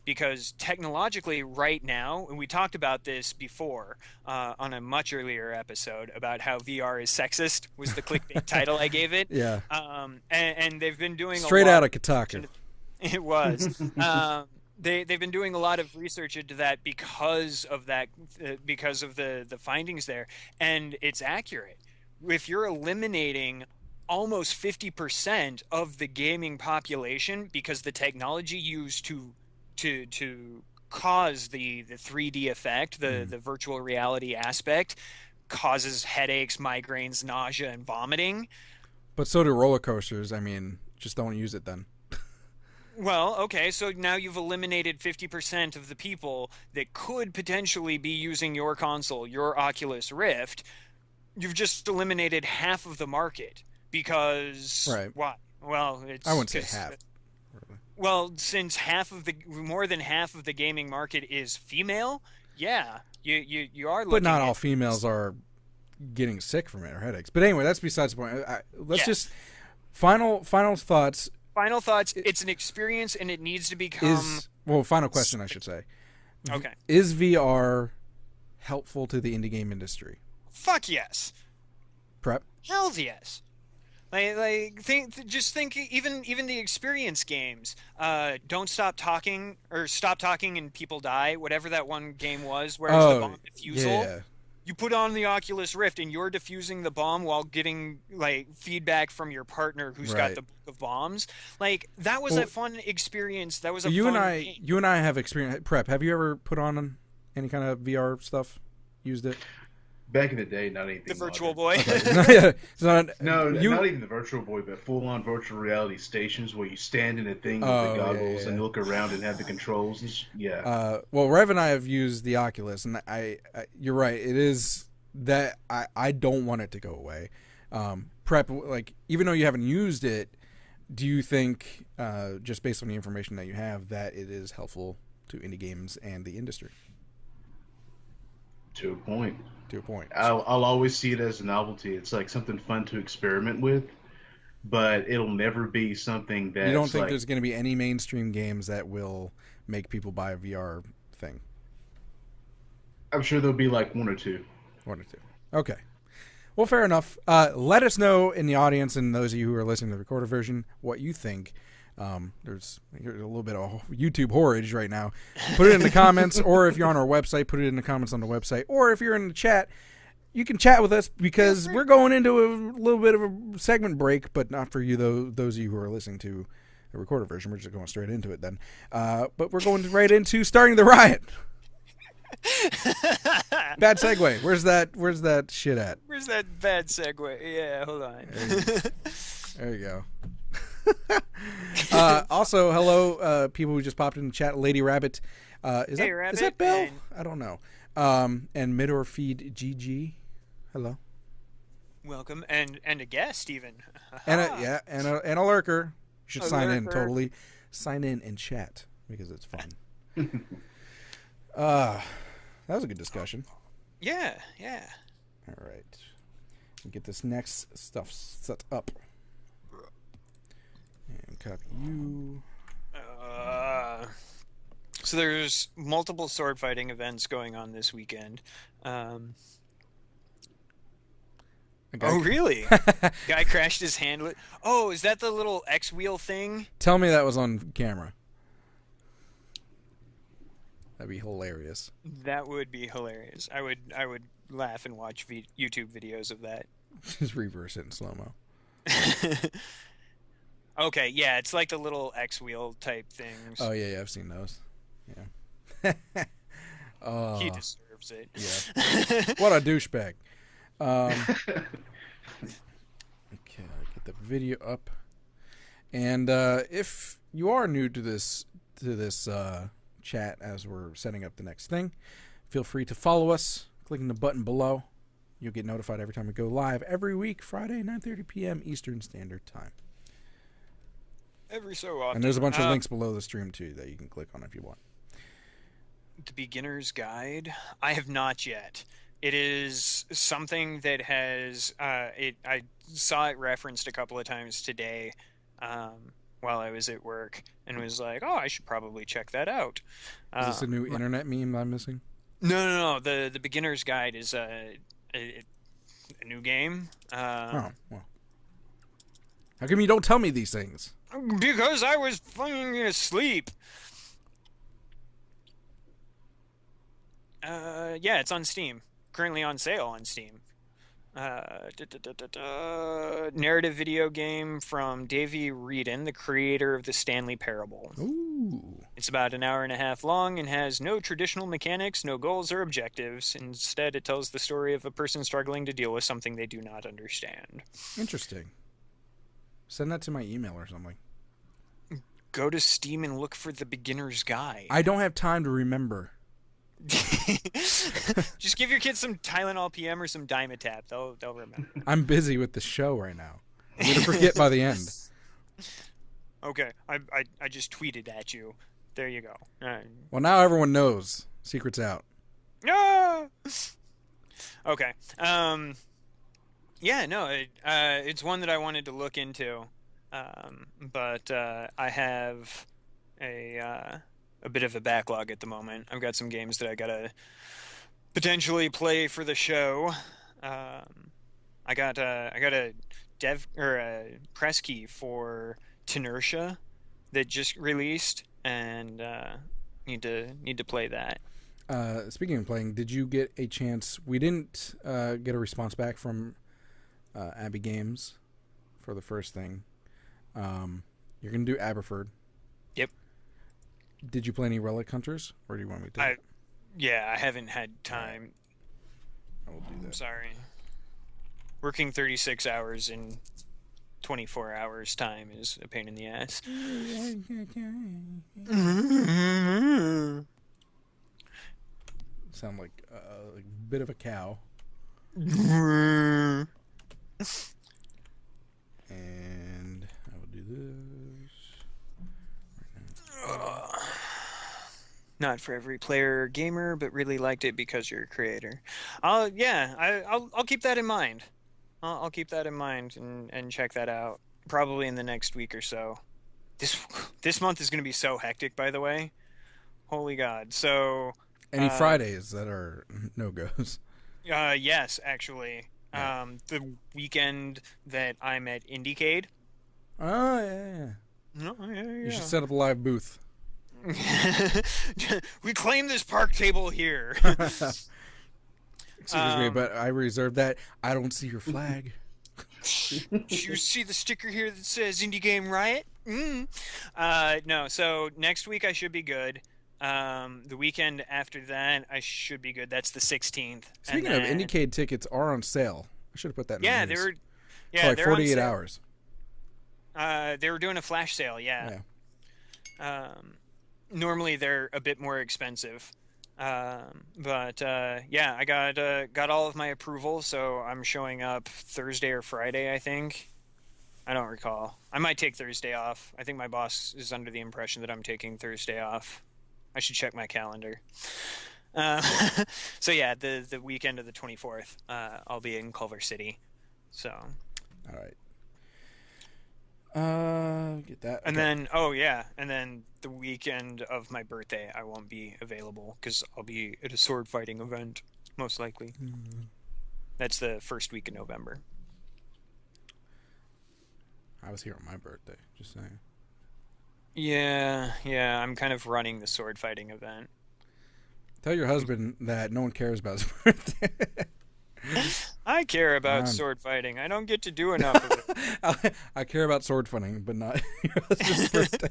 because technologically right now, and we talked about this before on a much earlier episode about how VR is sexist was the clickbait title I gave it. Yeah. And they've been doing straight out of Kotaku. It was. They've been doing a lot of research into that because of the findings there, and it's accurate. If you're eliminating almost 50% of the gaming population because the technology used to cause the 3D effect, the virtual reality aspect, causes headaches, migraines, nausea, and vomiting. But so do roller coasters. I mean, just don't use it then. Well, okay, so now you've eliminated 50% of the people that could potentially be using your console, your Oculus Rift. You've just eliminated half of the market because... Right. Why? Well, it's... I wouldn't say half. Well, since more than half of the gaming market is female, yeah, you are looking But not all females are getting sick from it or headaches. But anyway, that's besides the point. Let's just... Final thoughts... Final thoughts, it's an experience and it needs to become... final question, I should say. Okay. Is VR helpful to the indie game industry? Fuck yes. Prep? Hells yes. Just think even the experience games. Don't stop talking, or stop talking and people die, whatever that one game was, where it's the bomb defusal. Yeah. You put on the Oculus Rift and you're defusing the bomb while getting feedback from your partner who's got the book of bombs. That was a fun experience. That was a you fun game. You and I have experience. Prep, have you ever put on any kind of VR stuff? Used it? Back in the day, not anything. The Virtual Boy. Okay. Not even the Virtual Boy, but full-on virtual reality stations where you stand in a thing with the goggles and look around and have the controls. Well, Rev and I have used the Oculus, and you're right. It is that I don't want it to go away. Prep, even though you haven't used it, do you think, just based on the information that you have, that it is helpful to indie games and the industry? To a point. I'll always see it as a novelty. It's like something fun to experiment with, but it'll never be something that... You don't think there's going to be any mainstream games that will make people buy a VR thing? I'm sure there'll be one or two. Okay. Well, fair enough. Let us know in the audience and those of you who are listening to the recorded version what you think. There's a little bit of YouTube horrage right now. Put it in the comments, or if you're on our website, put it in the comments on the website. Or if you're in the chat, you can chat with us because we're going into a little bit of a segment break, but not for you, those of you who are listening to the recorded version. We're just going straight into it then. But we're going right into starting the riot. Bad segue. Where's that shit at? Where's that bad segue? Yeah, hold on. There you go. Also, hello, people who just popped in the chat. Lady Rabbit. Is Rabbit, that Bell? and- I don't know. And Midor Feed GG. Hello. Welcome, and a guest even. And a lurker. You should A sign in. lurker. Totally sign in and chat because it's fun. That was a good discussion. Yeah. All right. Get this next stuff set up. And copy you. So there's multiple sword fighting events going on this weekend. Oh, really? Guy crashed his hand with... Oh, is that the little X-wheel thing? Tell me that was on camera. That'd be hilarious. That would be hilarious. I would laugh and watch YouTube videos of that. Just reverse it in slow-mo. Okay, yeah, it's like the little X-wheel type things. Oh, yeah, I've seen those. Yeah. He deserves it. Yeah. What a douchebag. Okay, get the video up. And if you are new to this chat as we're setting up the next thing, feel free to follow us, clicking the button below. You'll get notified every time we go live every week, Friday, 9:30 p.m. Eastern Standard Time. Every so often. And there's a bunch of links below the stream, too, that you can click on if you want. The Beginner's Guide? I have not yet. It is something that has... I saw it referenced a couple of times today while I was at work, and was like, oh, I should probably check that out. Is this a new internet meme I'm missing? No. The Beginner's Guide is a new game. Oh, well. How come you don't tell me these things? Because I was fucking asleep. Yeah, it's on Steam. Currently on sale on Steam. Narrative video game from Davey Reedon, the creator of the Stanley Parable. Ooh. It's about an hour and a half long and has no traditional mechanics, no goals or objectives. Instead, it tells the story of a person struggling to deal with something they do not understand. Interesting. Send that to my email or something. Go to Steam and look for the Beginner's Guide. I don't have time to remember. Just give your kids some Tylenol PM or some Dimetap. They'll remember. I'm busy with the show right now. I'm going to forget by the end. Okay, I just tweeted at you. There you go. Well, now everyone knows. Secret's out. Ah! Okay. Yeah, no, it's one that I wanted to look into, but I have a bit of a backlog at the moment. I've got some games that I gotta potentially play for the show. I got a dev or a press key for Tenertia that just released, and need to play that. Speaking of playing, did you get a chance? We didn't get a response back from Abby Games for the first thing. You're gonna do Aberford. Yep. Did you play any Relic Hunters, or do you want me to? I haven't had time. I will do that. I'm sorry. Working 36 hours in 24 hours time is a pain in the ass. Sound like a bit of a cow. And I will do this. Not for every player or gamer, but really liked it because you're a creator. I'll keep that in mind. I'll keep that in mind and check that out probably in the next week or so. This month is going to be so hectic, by the way. Holy God! So any Fridays that are no-goes? Yes, actually. The weekend that I'm at IndieCade. Oh yeah. No, yeah. You should set up a live booth. We claim this park table here. Excuse me, but I reserve that. I don't see your flag. You see the sticker here that says Indie Game Riot? No, so next week I should be good. The weekend after that I should be good. That's the 16th. Speaking of, IndieCade tickets are on sale. I should have put that in the news. they're 48 hours. They were doing a flash sale, yeah. Normally they're a bit more expensive. But yeah, I got all of my approval, so I'm showing up Thursday or Friday, I think. I don't recall. I might take Thursday off. I think my boss is under the impression that I'm taking Thursday off. I should check my calendar. So yeah, the weekend of the 24th, I'll be in Culver City. So. All right. Get that. And then, and then the weekend of my birthday, I won't be available because I'll be at a sword fighting event, most likely. Mm-hmm. That's the first week of November. I was here on my birthday, just saying. Yeah, I'm kind of running the sword fighting event. Tell your husband that no one cares about his birthday. I care about sword fighting. I don't get to do enough of it. I care about sword fighting, but not your husband's birthday.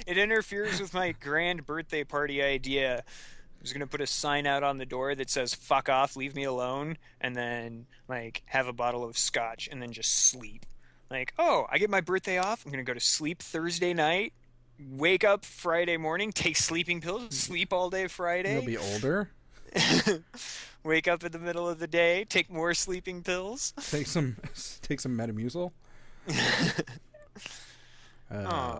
It interferes with my grand birthday party idea. I was going to put a sign out on the door that says, "Fuck off, leave me alone," and then, like, have a bottle of scotch and then just sleep. Like, oh, I get my birthday off. I'm going to go to sleep Thursday night, wake up Friday morning, take sleeping pills, sleep all day Friday. You'll be older. Wake up in the middle of the day, take more sleeping pills. Take some Metamucil.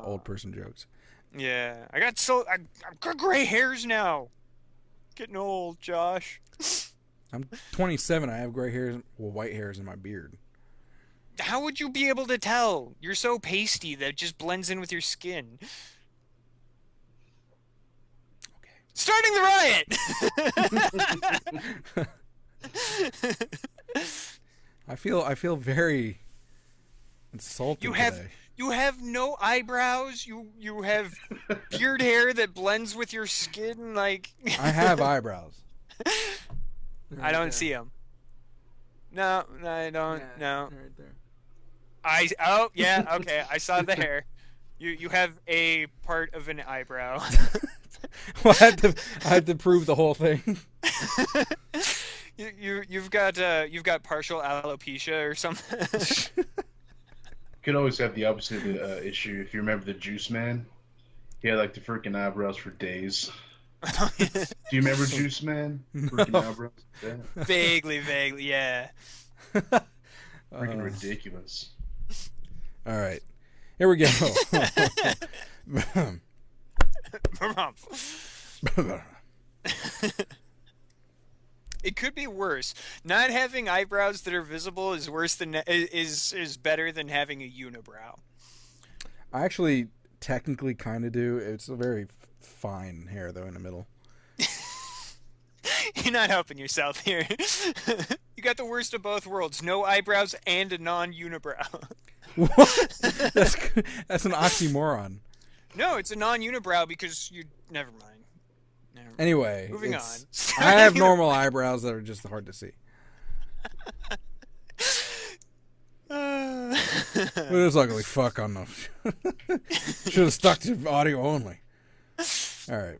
Old person jokes. Yeah, I've got gray hairs now. Getting old, Josh. I'm 27. I have gray hairs, white hairs in my beard. How would you be able to tell? You're so pasty that it just blends in with your skin. Starting the riot. I feel very insulted today. You have no eyebrows. You have beard hair that blends with your skin. Like I have eyebrows. I don't see them. No, I don't. Yeah, no. Right there. Yeah. Okay, I saw the hair. You have a part of an eyebrow. Well, I had to prove the whole thing. You've got partial alopecia or something. You could always have the opposite issue. If you remember the Juice Man, he had like the freaking eyebrows for days. Do you remember Juice Man? Freaking eyebrows. Yeah. Vaguely, yeah. Freaking ridiculous. All right, here we go. It could be worse. Not having eyebrows that are visible is worse than is better than having a unibrow. I actually technically kind of do. It's a very fine hair though in the middle. You're not helping yourself here. You got the worst of both worlds: no eyebrows and a non-unibrow. What? That's an oxymoron. No, it's a non-unibrow because you. Never mind. Anyway, moving on. I have normal eyebrows that are just hard to see. It is ugly fuck on the. Should have stuck to audio only. All right.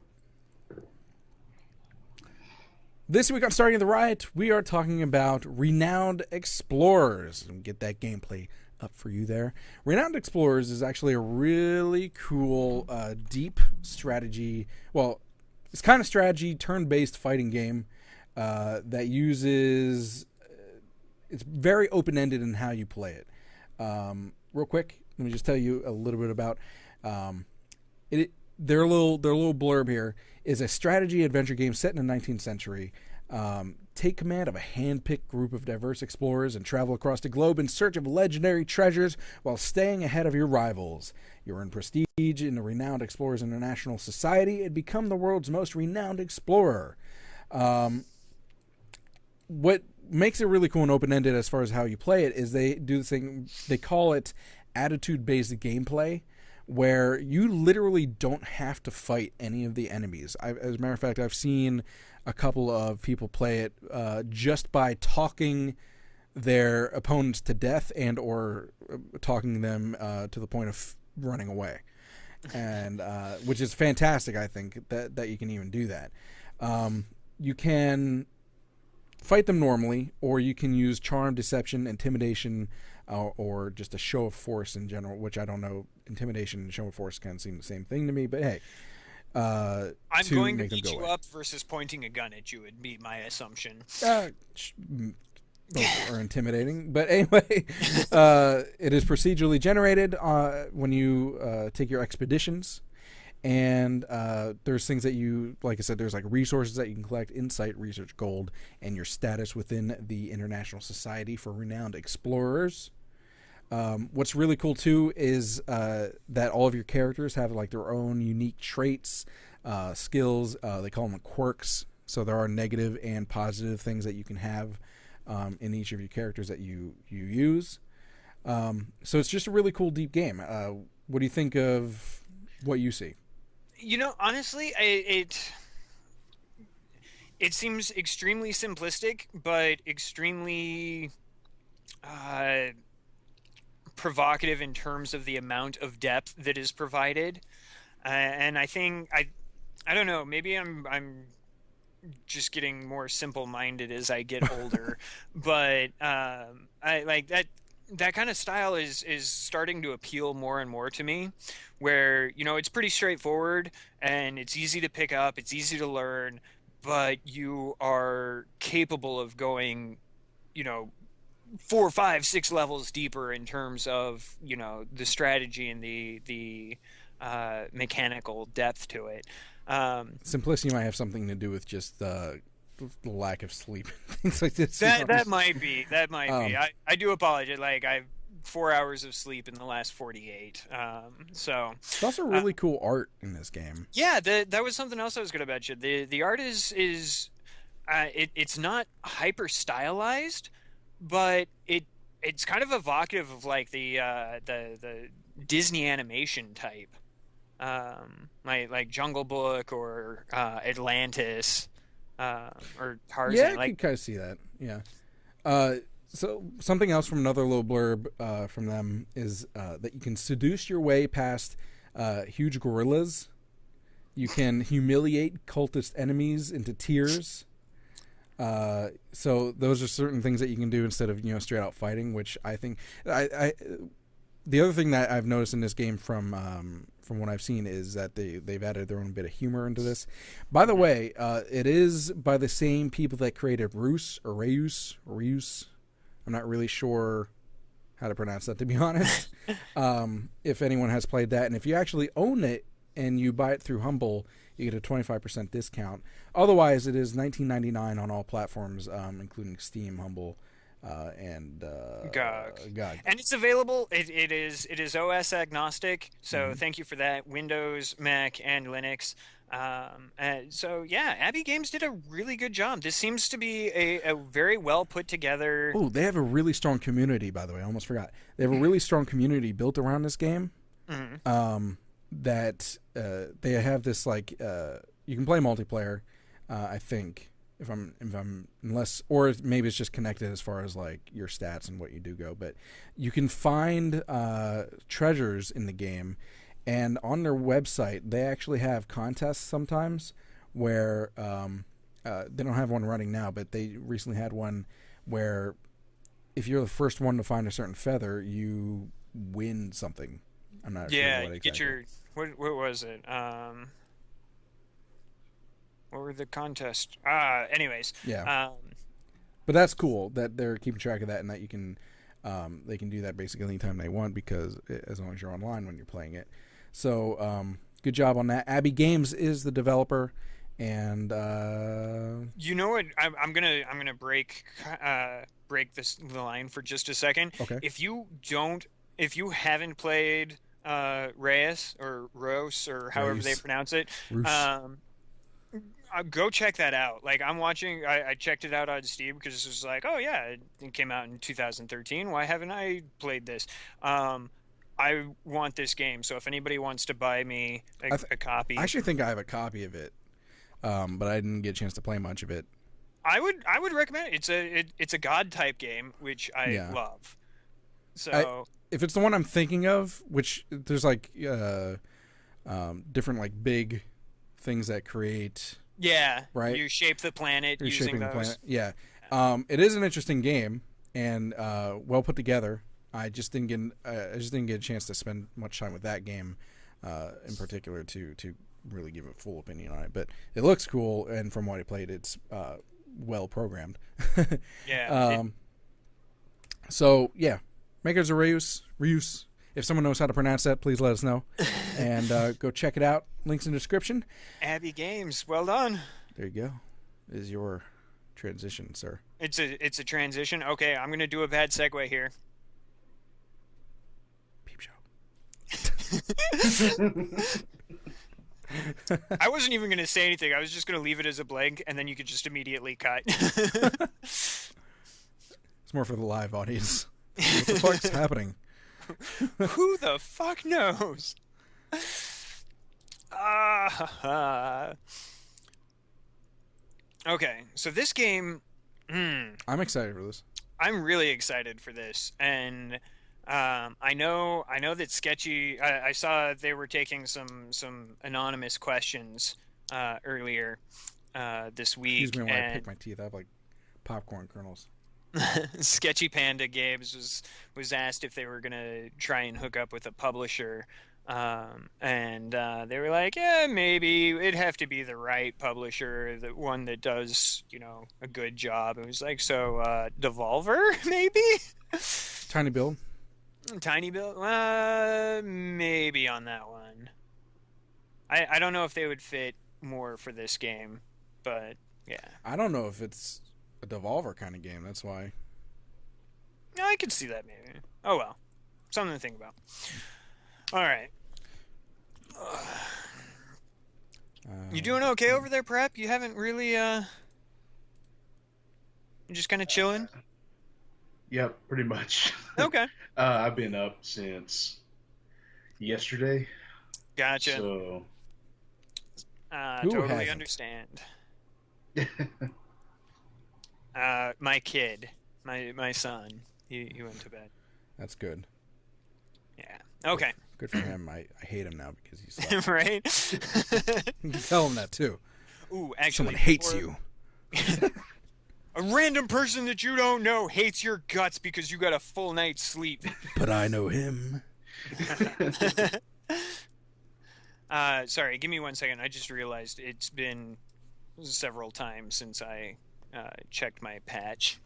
This week on Starting the Riot, we are talking about Renowned Explorers. And get that gameplay up for you there. Renowned Explorers is actually a really cool, deep strategy. Well, it's kind of strategy, turn-based fighting game that uses... it's very open-ended in how you play it. Real quick, let me just tell you a little bit about... Their little blurb here is a strategy adventure game set in the 19th century. Take command of a hand-picked group of diverse explorers and travel across the globe in search of legendary treasures while staying ahead of your rivals. You earn prestige in the Renowned Explorers International Society and become the world's most renowned explorer. What makes it really cool and open-ended as far as how you play it is they do this thing, they call it attitude-based gameplay, where you literally don't have to fight any of the enemies. As a matter of fact, I've seen a couple of people play it just by talking their opponents to death and or talking them to the point of running away, and which is fantastic. I think that you can even do that. You can fight them normally, or you can use charm, deception, intimidation, or just a show of force in general, which I don't know. Intimidation and show of force kind of seem the same thing to me, but hey. I'm going to beat you up versus pointing a gun at you would be my assumption. Both are intimidating. But anyway, it is procedurally generated when you take your expeditions. And there's things that you, like I said, there's like resources that you can collect, insight, research, gold, and your status within the International Society for Renowned Explorers. What's really cool too is that all of your characters have like their own unique traits, skills. They call them quirks. So there are negative and positive things that you can have in each of your characters that you use. So it's just a really cool, deep game. What do you think of what you see? You know, honestly, it seems extremely simplistic, but extremely provocative in terms of the amount of depth that is provided. And I think I don't know. Maybe I'm just getting more simple-minded as I get older, but I like that kind of style is starting to appeal more and more to me, where, you know, it's pretty straightforward and it's easy to pick up, it's easy to learn, but you are capable of going, you know, 4, 5, 6 levels deeper in terms of, you know, the strategy and the mechanical depth to it. Simplicity might have something to do with just the lack of sleep and things like this. That might be. I do apologize. Like, I've 4 hours of sleep in the last 48. So it's also really cool art in this game. Yeah, that was something else I was going to mention. The art is it's not hyper stylized, but it's kind of evocative of like the Disney animation type, like Jungle Book or Atlantis. Or Tarzan. Yeah, I can kind of see that. Yeah. So something else from another little blurb from them is that you can seduce your way past huge gorillas. You can humiliate cultist enemies into tears. So those are certain things that you can do instead of, you know, straight out fighting, which I think the other thing that I've noticed in this game from what I've seen is that they've added their own bit of humor into this. By the way, it is by the same people that created Reus. I'm not really sure how to pronounce that, to be honest. If anyone has played that, and if you actually own it and you buy it through Humble, you get a 25% discount. Otherwise, it is $19.99 on all platforms, including Steam, Humble, and GOG. GOG. And it's available. It is OS agnostic. So thank you for that. Windows, Mac, and Linux. So yeah, Abbey Games did a really good job. This seems to be a very well put together. Oh, they have a really strong community. By the way, I almost forgot. They have a really strong community built around this game. That they have this like you can play multiplayer. I think. If I'm unless, or maybe it's just connected as far as like your stats and what you do go, but you can find treasures in the game, and on their website they actually have contests sometimes where they don't have one running now, but they recently had one where if you're the first one to find a certain feather, you win something. I'm not sure what exactly. Get your what was it? What were the contests? Anyways. Yeah. But that's cool that they're keeping track of that, and that you can, they can do that basically anytime they want, because as long as you're online when you're playing it. So, good job on that. Abbey Games is the developer, and you know what? I'm gonna break the line for just a second. Okay. If you haven't played Reyes or Rose or however they pronounce it, go check that out. Like, I'm watching, I checked it out on Steam because it was like, oh yeah, it came out in 2013. Why haven't I played this? I want this game, so if anybody wants to buy me a copy, I actually think I have a copy of it, but I didn't get a chance to play much of it. I would recommend it. It's a God type game, which I love. So if it's the one I'm thinking of, which there's like different like big things that create. Yeah, right. You shape the planet You're using shaping those. The planet. Yeah. It is an interesting game and well put together. I just didn't get a chance to spend much time with that game in particular to really give a full opinion on it. But it looks cool, and from what I played, it's well programmed. Yeah. So yeah, makers of Reuse. If someone knows how to pronounce that, please let us know, and go check it out. Links in the description. Abbey Games, well done. There you go. Is your transition, sir? It's a transition. Okay, I'm gonna do a bad segue here. Peep show. I wasn't even gonna say anything. I was just gonna leave it as a blank, and then you could just immediately cut. It's more for the live audience. What the fuck's happening? Who the fuck knows? Okay, so this game, I'm excited for this. I'm really excited for this, and I know that Sketchy. I saw they were taking some anonymous questions earlier this week. Excuse me when I pick my teeth. I have like popcorn kernels. Sketchy Panda Games was asked if they were gonna try and hook up with a publisher, and they were like, yeah, maybe it'd have to be the right publisher, the one that does a good job. It was like, so Devolver maybe. Tiny build. Tiny build, maybe on that one. I don't know if they would fit more for this game, but yeah. I don't know if it's a Devolver kind of game. That's why. No, I could see that maybe. Oh well, something to think about. All right. You doing okay over there, Prep? You haven't really. You just kind of chilling. Yep, pretty much. Okay. I've been up since yesterday. Gotcha. So. Totally hasn't? understand. My kid, my son, he went to bed. That's good. Yeah. Okay. Good for him. I hate him now because he slept. Right. You can tell him that too. Ooh, actually, Someone hates you. A random person that you don't know hates your guts because you got a full night's sleep. But I know him. Sorry, give me 1 second. I just realized it's been several times since I checked my patch.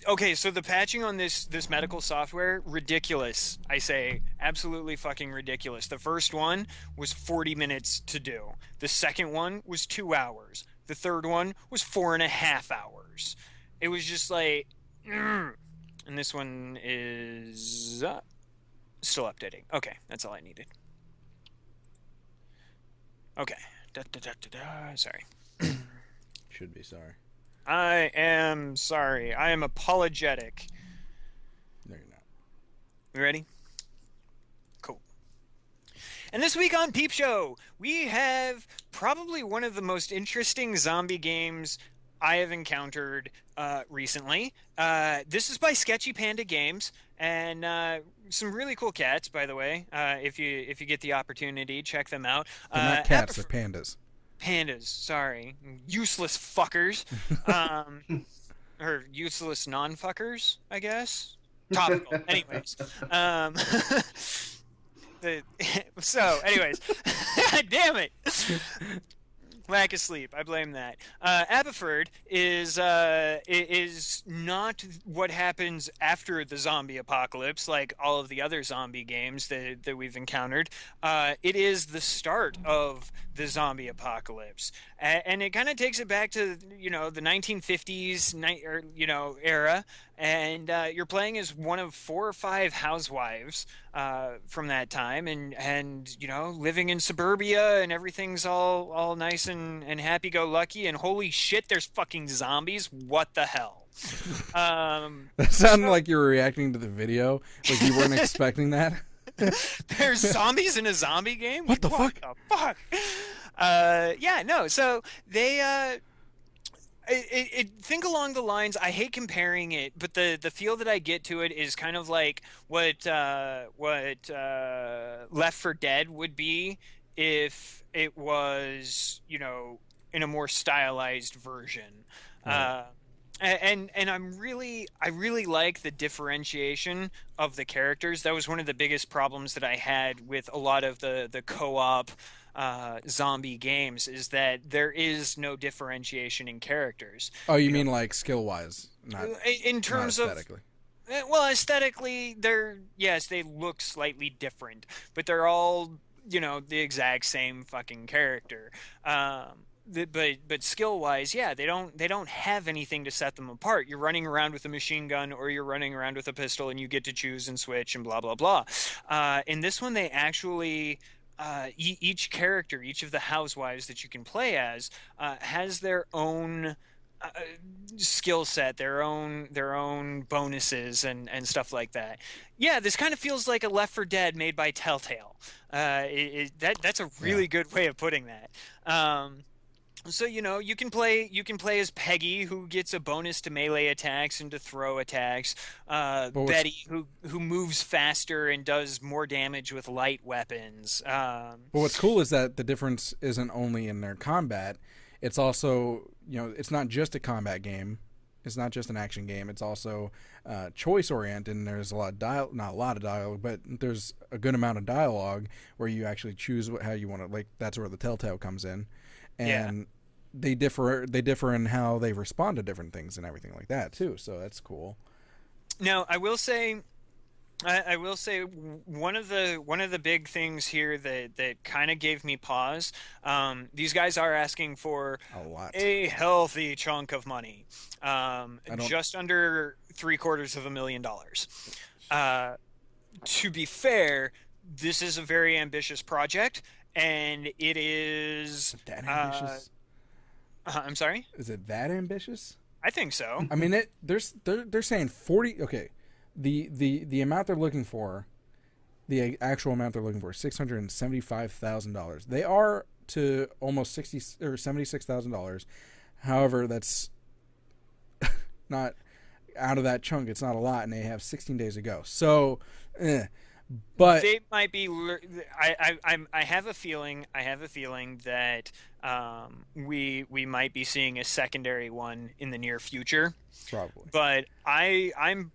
Okay, so the patching on this medical software, ridiculous. I say, absolutely fucking ridiculous. The first one was 40 minutes to do. The second one was 2 hours. The third one was 4.5 hours. It was just like, and this one is still updating. Okay, that's all I needed. Okay. Sorry. Should be sorry. I am sorry. I am apologetic. No, you're not. You ready? Cool. And this week on Peep Show, we have probably one of the most interesting zombie games I have encountered recently. This is by Sketchy Panda Games, and some really cool cats, by the way. If you get the opportunity, check them out. They're not cats, they're pandas. Pandas, sorry. Useless fuckers. Or useless non-fuckers, I guess. Topical. Anyways. So, anyways. Damn it. Lack of sleep. I blame that. Aberford is not what happens after the zombie apocalypse, like all of the other zombie games that we've encountered. It is the start of the zombie apocalypse, and it kind of takes it back to the 1950s era. And you're playing as one of 4 or 5 housewives from that time, and living in suburbia, and everything's all nice and happy-go-lucky. And holy shit, there's fucking zombies! What the hell? That sounded like you were reacting to the video, like you weren't expecting that. There's zombies in a zombie game? What the fuck? The fuck? Yeah, no. So they. Think along the lines. I hate comparing it, but the feel that I get to it is kind of like what Left 4 Dead would be if it was, in a more stylized version. Right. And I really like the differentiation of the characters. That was one of the biggest problems that I had with a lot of the co-op zombie games, is that there is no differentiation in characters. Oh, you mean like skill wise, In not terms of, aesthetically. well, aesthetically, they look slightly different, but they're all, the exact same fucking character. But skill wise, yeah, they don't have anything to set them apart. You're running around with a machine gun, or you're running around with a pistol, and you get to choose and switch and blah blah blah. In this one, they actually. Each character, each of the housewives that you can play as, has their own skill set, their own bonuses and stuff like that. Yeah, this kind of feels like a Left 4 Dead made by Telltale. That's a really good way of putting that. So you can play as Peggy, who gets a bonus to melee attacks and to throw attacks. Betty, who moves faster and does more damage with light weapons. But what's cool is that the difference isn't only in their combat. It's also, it's not just a combat game. It's not just an action game. It's also choice oriented, and there's a lot of not a lot of dialogue, but there's a good amount of dialogue where you actually choose how you want to. Like, that's where the Telltale comes in. And they differ in how they respond to different things and everything like that too. So that's cool. Now, I will say one of the big things here that kind of gave me pause. These guys are asking for a healthy chunk of money, just under $750,000. To be fair, this is a very ambitious project. And it is that ambitious. I'm sorry? Is it that ambitious? I think so. I mean, they're saying 40. Okay, the amount they're looking for, the actual amount they're looking for, $675,000. They are to almost $76,000. However, that's not out of that chunk. It's not a lot, and they have 16 days to go. So. But they might be. I have a feeling that we might be seeing a secondary one in the near future. Probably. But I'm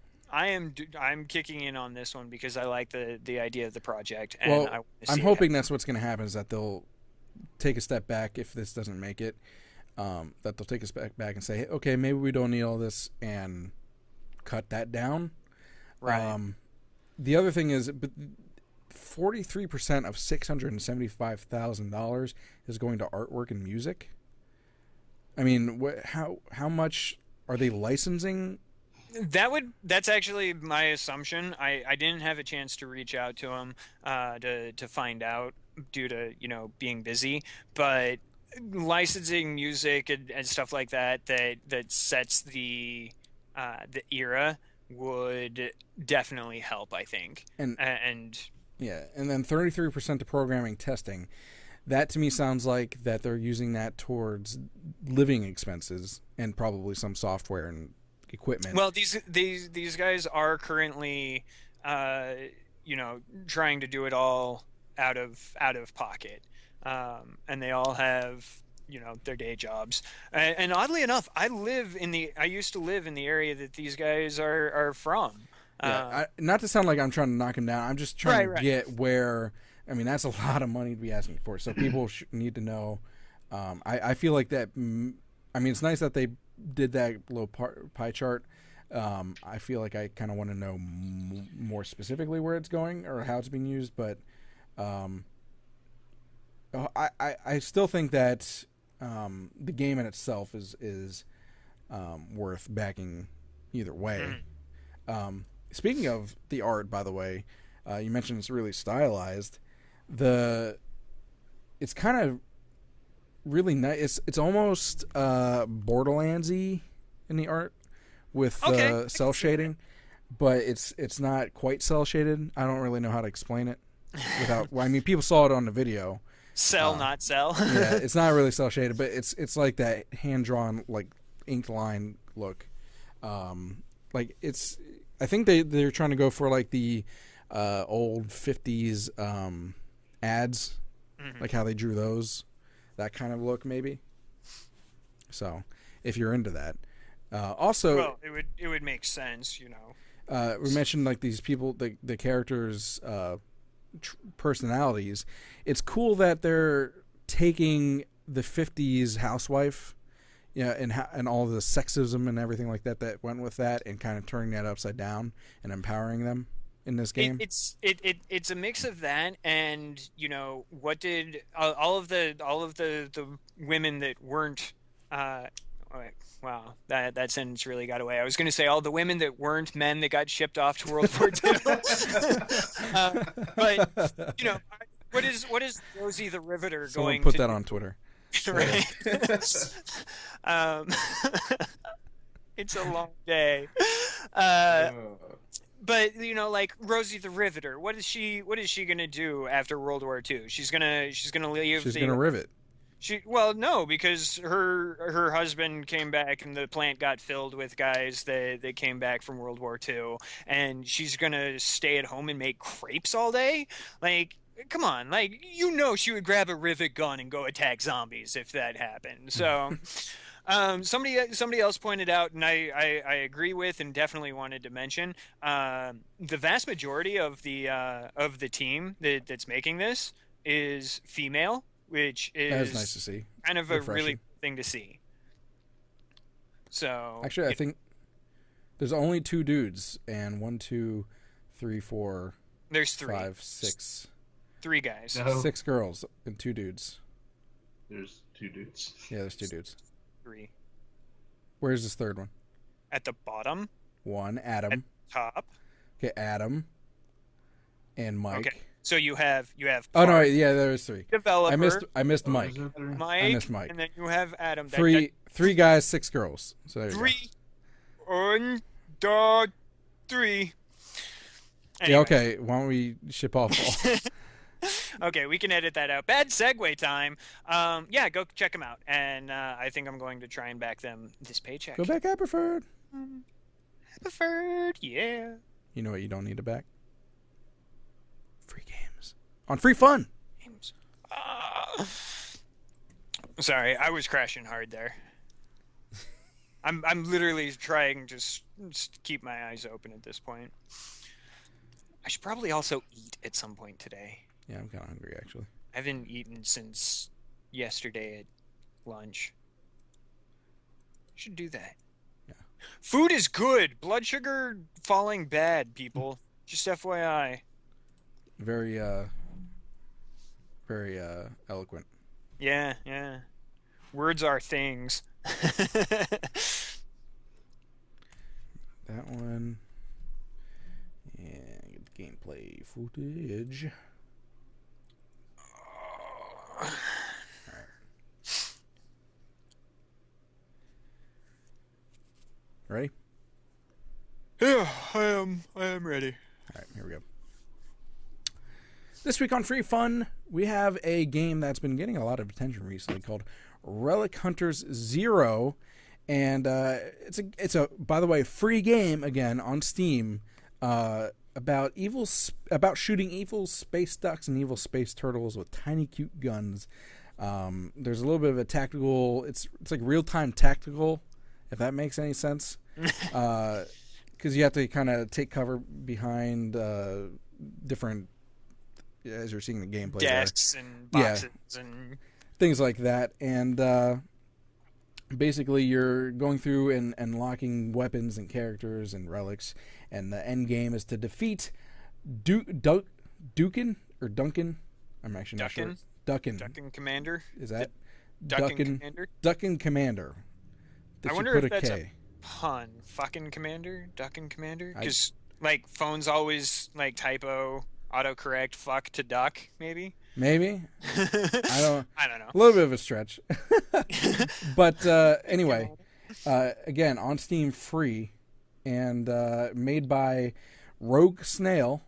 kicking in on this one because I like the idea of the project. And well, I'm hoping that's what's going to happen, is that they'll take a step back if this doesn't make it. That they'll take a step back and say, hey, okay, maybe we don't need all this, and cut that down. Right. The other thing is, 43% of $675,000 is going to artwork and music. I mean, how much are they licensing? That's actually my assumption. I didn't have a chance to reach out to them to find out due to being busy, but licensing music and stuff like that sets the era would definitely help, I think. And then 33% to programming testing. That to me sounds like that they're using that towards living expenses and probably some software and equipment. Well, these guys are currently trying to do it all out of pocket. And they all have their day jobs. And oddly enough, I used to live in the area that these guys are from. Not to sound like I'm trying to knock him down. I'm just trying to get where. I mean, that's a lot of money to be asking for. So people need to know. I feel like that. I mean, it's nice that they did that little pie chart. I feel like I kind of want to know more specifically where it's going or how it's being used. But I still think that the game in itself is worth backing either way. Speaking of the art, by the way, you mentioned it's really stylized. It's kind of really nice. It's almost Borderlands-y in the art with cell shading, but it's not quite cell shaded. I don't really know how to explain it without. Well, I mean, people saw it on the video. Cell, not cell. Yeah, it's not really cell shaded, but it's like that hand drawn, like inked line look. Like it's. I think they're trying to go for like the old 50s ads like how they drew those, that kind of look maybe. So, if you're into that, also, well, it would make sense, we mentioned like these people, the characters' personalities. It's cool that they're taking the '50s housewife, and all the sexism and everything like that went with that, and kind of turning that upside down and empowering them in this game. It's a mix of that, and what did all of the women that weren't. Wow, that sentence really got away. I was going to say all the women that weren't men that got shipped off to World War II. But what is Rosie the Riveter Someone going put to that do? on Twitter. Right. It's a long day. But like Rosie the Riveter, what is she gonna do after World War II? She's gonna leave. She's gonna rivet. No, because her husband came back and the plant got filled with guys that came back from World War II, and she's gonna stay at home and make crepes all day. Like, come on, like she would grab a rivet gun and go attack zombies if that happened. So. Somebody else pointed out, and I agree with, and definitely wanted to mention, the vast majority of the team that's making this is female, which is nice to see. Kind of a Refreshing. really cool thing to see. So actually, I think there's only 2 dudes, and 1, 2, 3, 4. There's 3. 5, 6. 3 guys. No. 6 girls and 2 dudes. There's 2 dudes. Yeah, there's 2 dudes. 3 Where's this third one? at the bottom. 1, Adam. At top. Okay, Adam and Mike. Okay. So you have. Oh no, yeah, there's 3. Developer. I missed Mike. Mike. I missed Mike. And then you have Adam. 3 guys, 6 girls. So there you 3 on the 3. go. Yeah, okay. Why don't we ship off all? Okay, we can edit that out. Bad segue time. Yeah, go check them out. And I think I'm going to try and back them this paycheck. Go back Aberford. Aberford, yeah. You know what you don't need to back? Free games. On free fun. Sorry, I was crashing hard there. I'm literally trying to just keep my eyes open at this point. I should probably also eat at some point today. Yeah, I'm kind of hungry, actually. I haven't eaten since yesterday at lunch. Should do that. Yeah. Food is good. Blood sugar falling bad, people. Just FYI. Very eloquent. Yeah. Words are things. That one. Yeah, get the gameplay footage. Ready? Yeah, I am ready. All right, here we go. This week on Free Fun, we have a game that's been getting a lot of attention recently called Relic Hunters 0, and it's a by the way free game again on Steam about shooting evil space ducks and evil space turtles with tiny cute guns. There's a little bit of a tactical. It's like real-time tactical, if that makes any sense. Because you have to kind of take cover behind different, as you're seeing the gameplay, Desks and boxes and things like that, and basically you're going through and unlocking weapons and characters and relics, and the end game is to defeat Duncan. I'm actually not sure. Duckin Commander. Is that Duckin Commander? Duckin Commander. I wonder if that's a pun. Fucking Commander? Duckin Commander? Because like phones always like typo autocorrect fuck to duck, maybe? Maybe. I don't know. A little bit of a stretch. But anyway, again, on Steam free, and made by Rogue Snail.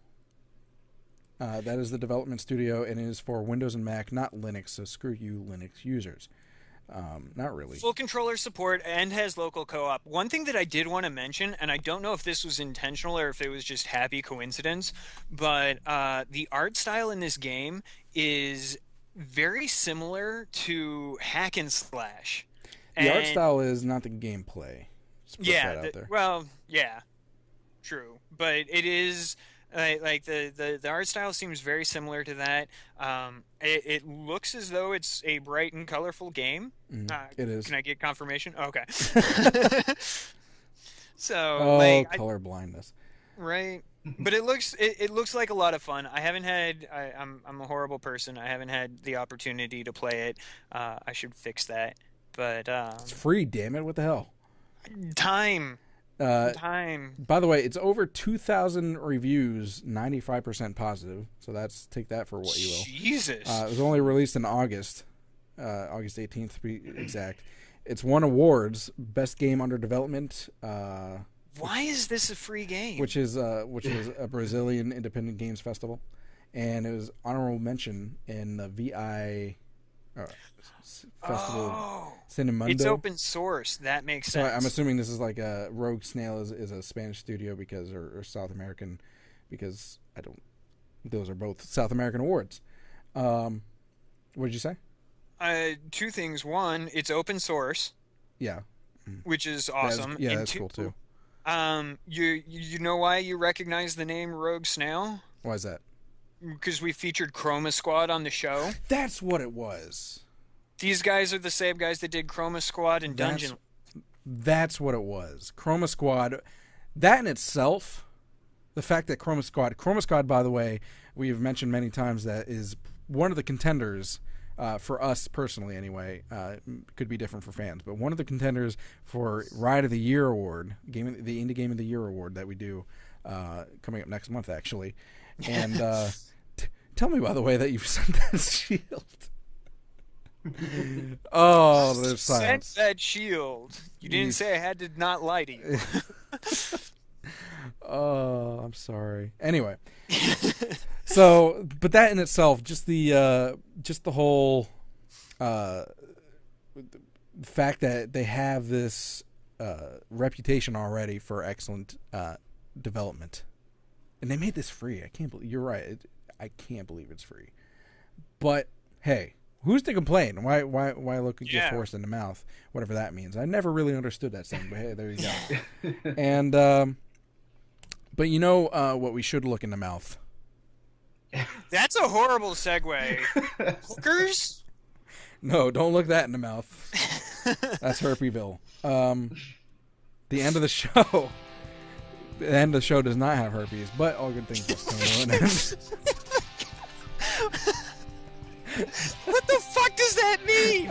That is the development studio, and it is for Windows and Mac, not Linux, so screw you Linux users. Not really. Full controller support and has local co-op. One thing that I did want to mention, and I don't know if this was intentional or if it was just happy coincidence, but the art style in this game is very similar to hack and slash. The art And- style is not the gameplay. Just put that out there. Well, yeah, true, but it is like the art style seems very similar to that. It looks as though it's a bright and colorful game. It is. Can I get confirmation? Okay. So Oh, like color blindness. right, but it looks like a lot of fun. I haven't had. I'm a horrible person. I haven't had the opportunity to play it. I should fix that. But It's free, damn it! What the hell? time. By the way, it's over 2,000 reviews, 95% positive. So take that for what you will. Jesus. It was only released in August 18th to be exact. It's won awards, best game under development. Why is this a free game? Which is a Brazilian independent games festival, and it was honorable mention in the VI festival. Cinemundo. It's open source. That makes So sense. I'm assuming this is like a Rogue Snail is a Spanish studio or South American, because those are both South American awards. What did you say? Two things. One, it's open source, Yeah. which is awesome. Yeah, And that's two, cool too. You know why you recognize the name Rogue Snail? Why is that? Because we featured Chroma Squad on the show. That's what it was. These guys are the same guys that did Chroma Squad and Dungeon. That's what it was. Chroma Squad. That in itself, the fact that Chroma Squad, by the way, we have mentioned many times that is one of the contenders for us personally anyway. Could be different for fans, but one of the contenders for Riot of the Year award, the Indie Game of the Year award that we do coming up next month actually. And tell me, by the way, that you've sent that shield. Oh, there's silence. Sent that shield. You didn't say I had to not lie to you. Oh, I'm sorry. Anyway, so but that in itself, just the whole fact that they have this reputation already for excellent development, and they made this free. I can't believe you're right. I can't believe it's free. But hey, who's to complain? Why look at get forced in the mouth? Whatever that means. I never really understood that saying, but hey, there you go. And but you know what we should look in the mouth? That's a horrible segue. Hookers? No, don't look that in the mouth. That's Herpyville. The end of the show. The end of the show does not have herpes, but all good things must come to an end. What the fuck does that mean?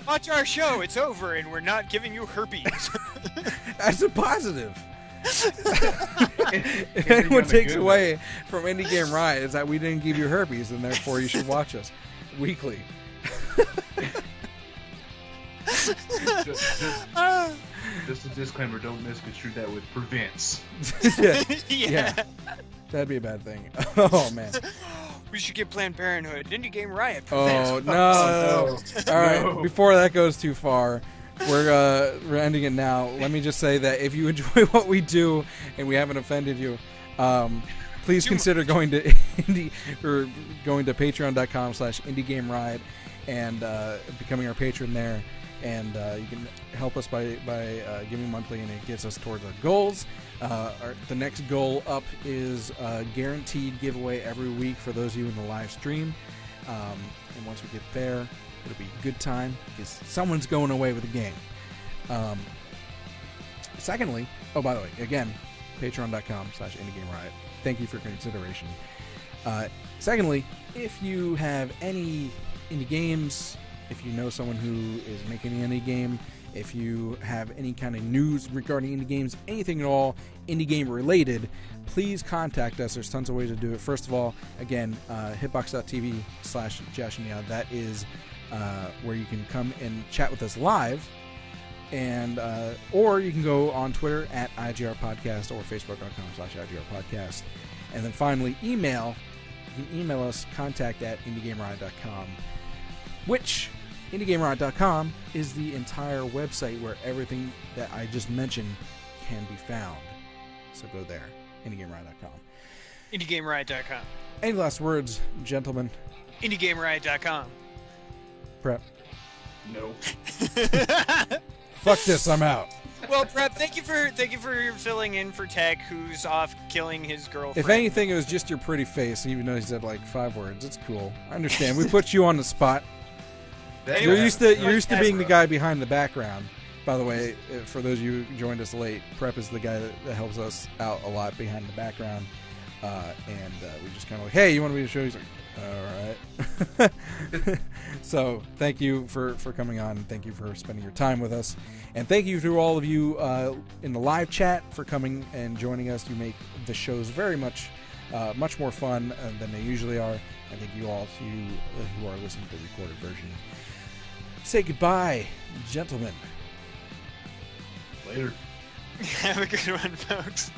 Watch our show. It's over, and we're not giving you herpes. That's a positive. If anyone takes away from Indie Game Riot is that we didn't give you herpes, and therefore you should watch us weekly. Just a disclaimer, don't misconstrue that with prevents. Yeah. That'd be a bad thing. Oh, man. We should get Planned Parenthood. Indie Game Riot. Oh, no. All right, before that goes too far, we're ending it now. Let me just say that if you enjoy what we do and we haven't offended you, please consider going to patreon.com/Indie Game Riot and becoming our patron there. And you can help us by giving monthly, and it gets us towards our goals. The next goal up is a guaranteed giveaway every week for those of you in the live stream. And once we get there, it'll be a good time because someone's going away with a game. Secondly, oh, by the way, again, patreon.com/Indie Game Riot. Thank you for your consideration. Secondly, if you have any indie games, if you know someone who is making an indie game, if you have any kind of news regarding indie games, anything at all indie game related, please contact us. There's tons of ways to do it. First of all, again, hitbox.tv/JaShinYa. That is where you can come and chat with us live. And or you can go on Twitter at IGR Podcast or Facebook.com/IGR Podcast. And then finally, email. You can email us, contact@IndieGameRiot.com, which IndieGameRiot.com is the entire website where everything that I just mentioned can be found. So go there, IndieGameRiot.com. IndieGameRiot.com. Any last words, gentlemen? IndieGameRiot.com. Prep. No. Fuck this, I'm out. Well, Prep, thank you for filling in for Tech, who's off killing his girlfriend. If anything, it was just your pretty face, even though he said like 5 words. It's cool. I understand. We put you on the spot. You're used to being the guy behind the background. By the way, for those of you who joined us late, Prep is the guy that helps us out a lot behind the background. And we just kind of like, hey, you want to be the show? He's like, all right. So thank you for coming on. Thank you for spending your time with us. And thank you to all of you in the live chat for coming and joining us. You make the shows very much more fun than they usually are. And thank you all to you who are listening to the recorded version. Say goodbye, gentlemen. Later. Have a good one, folks.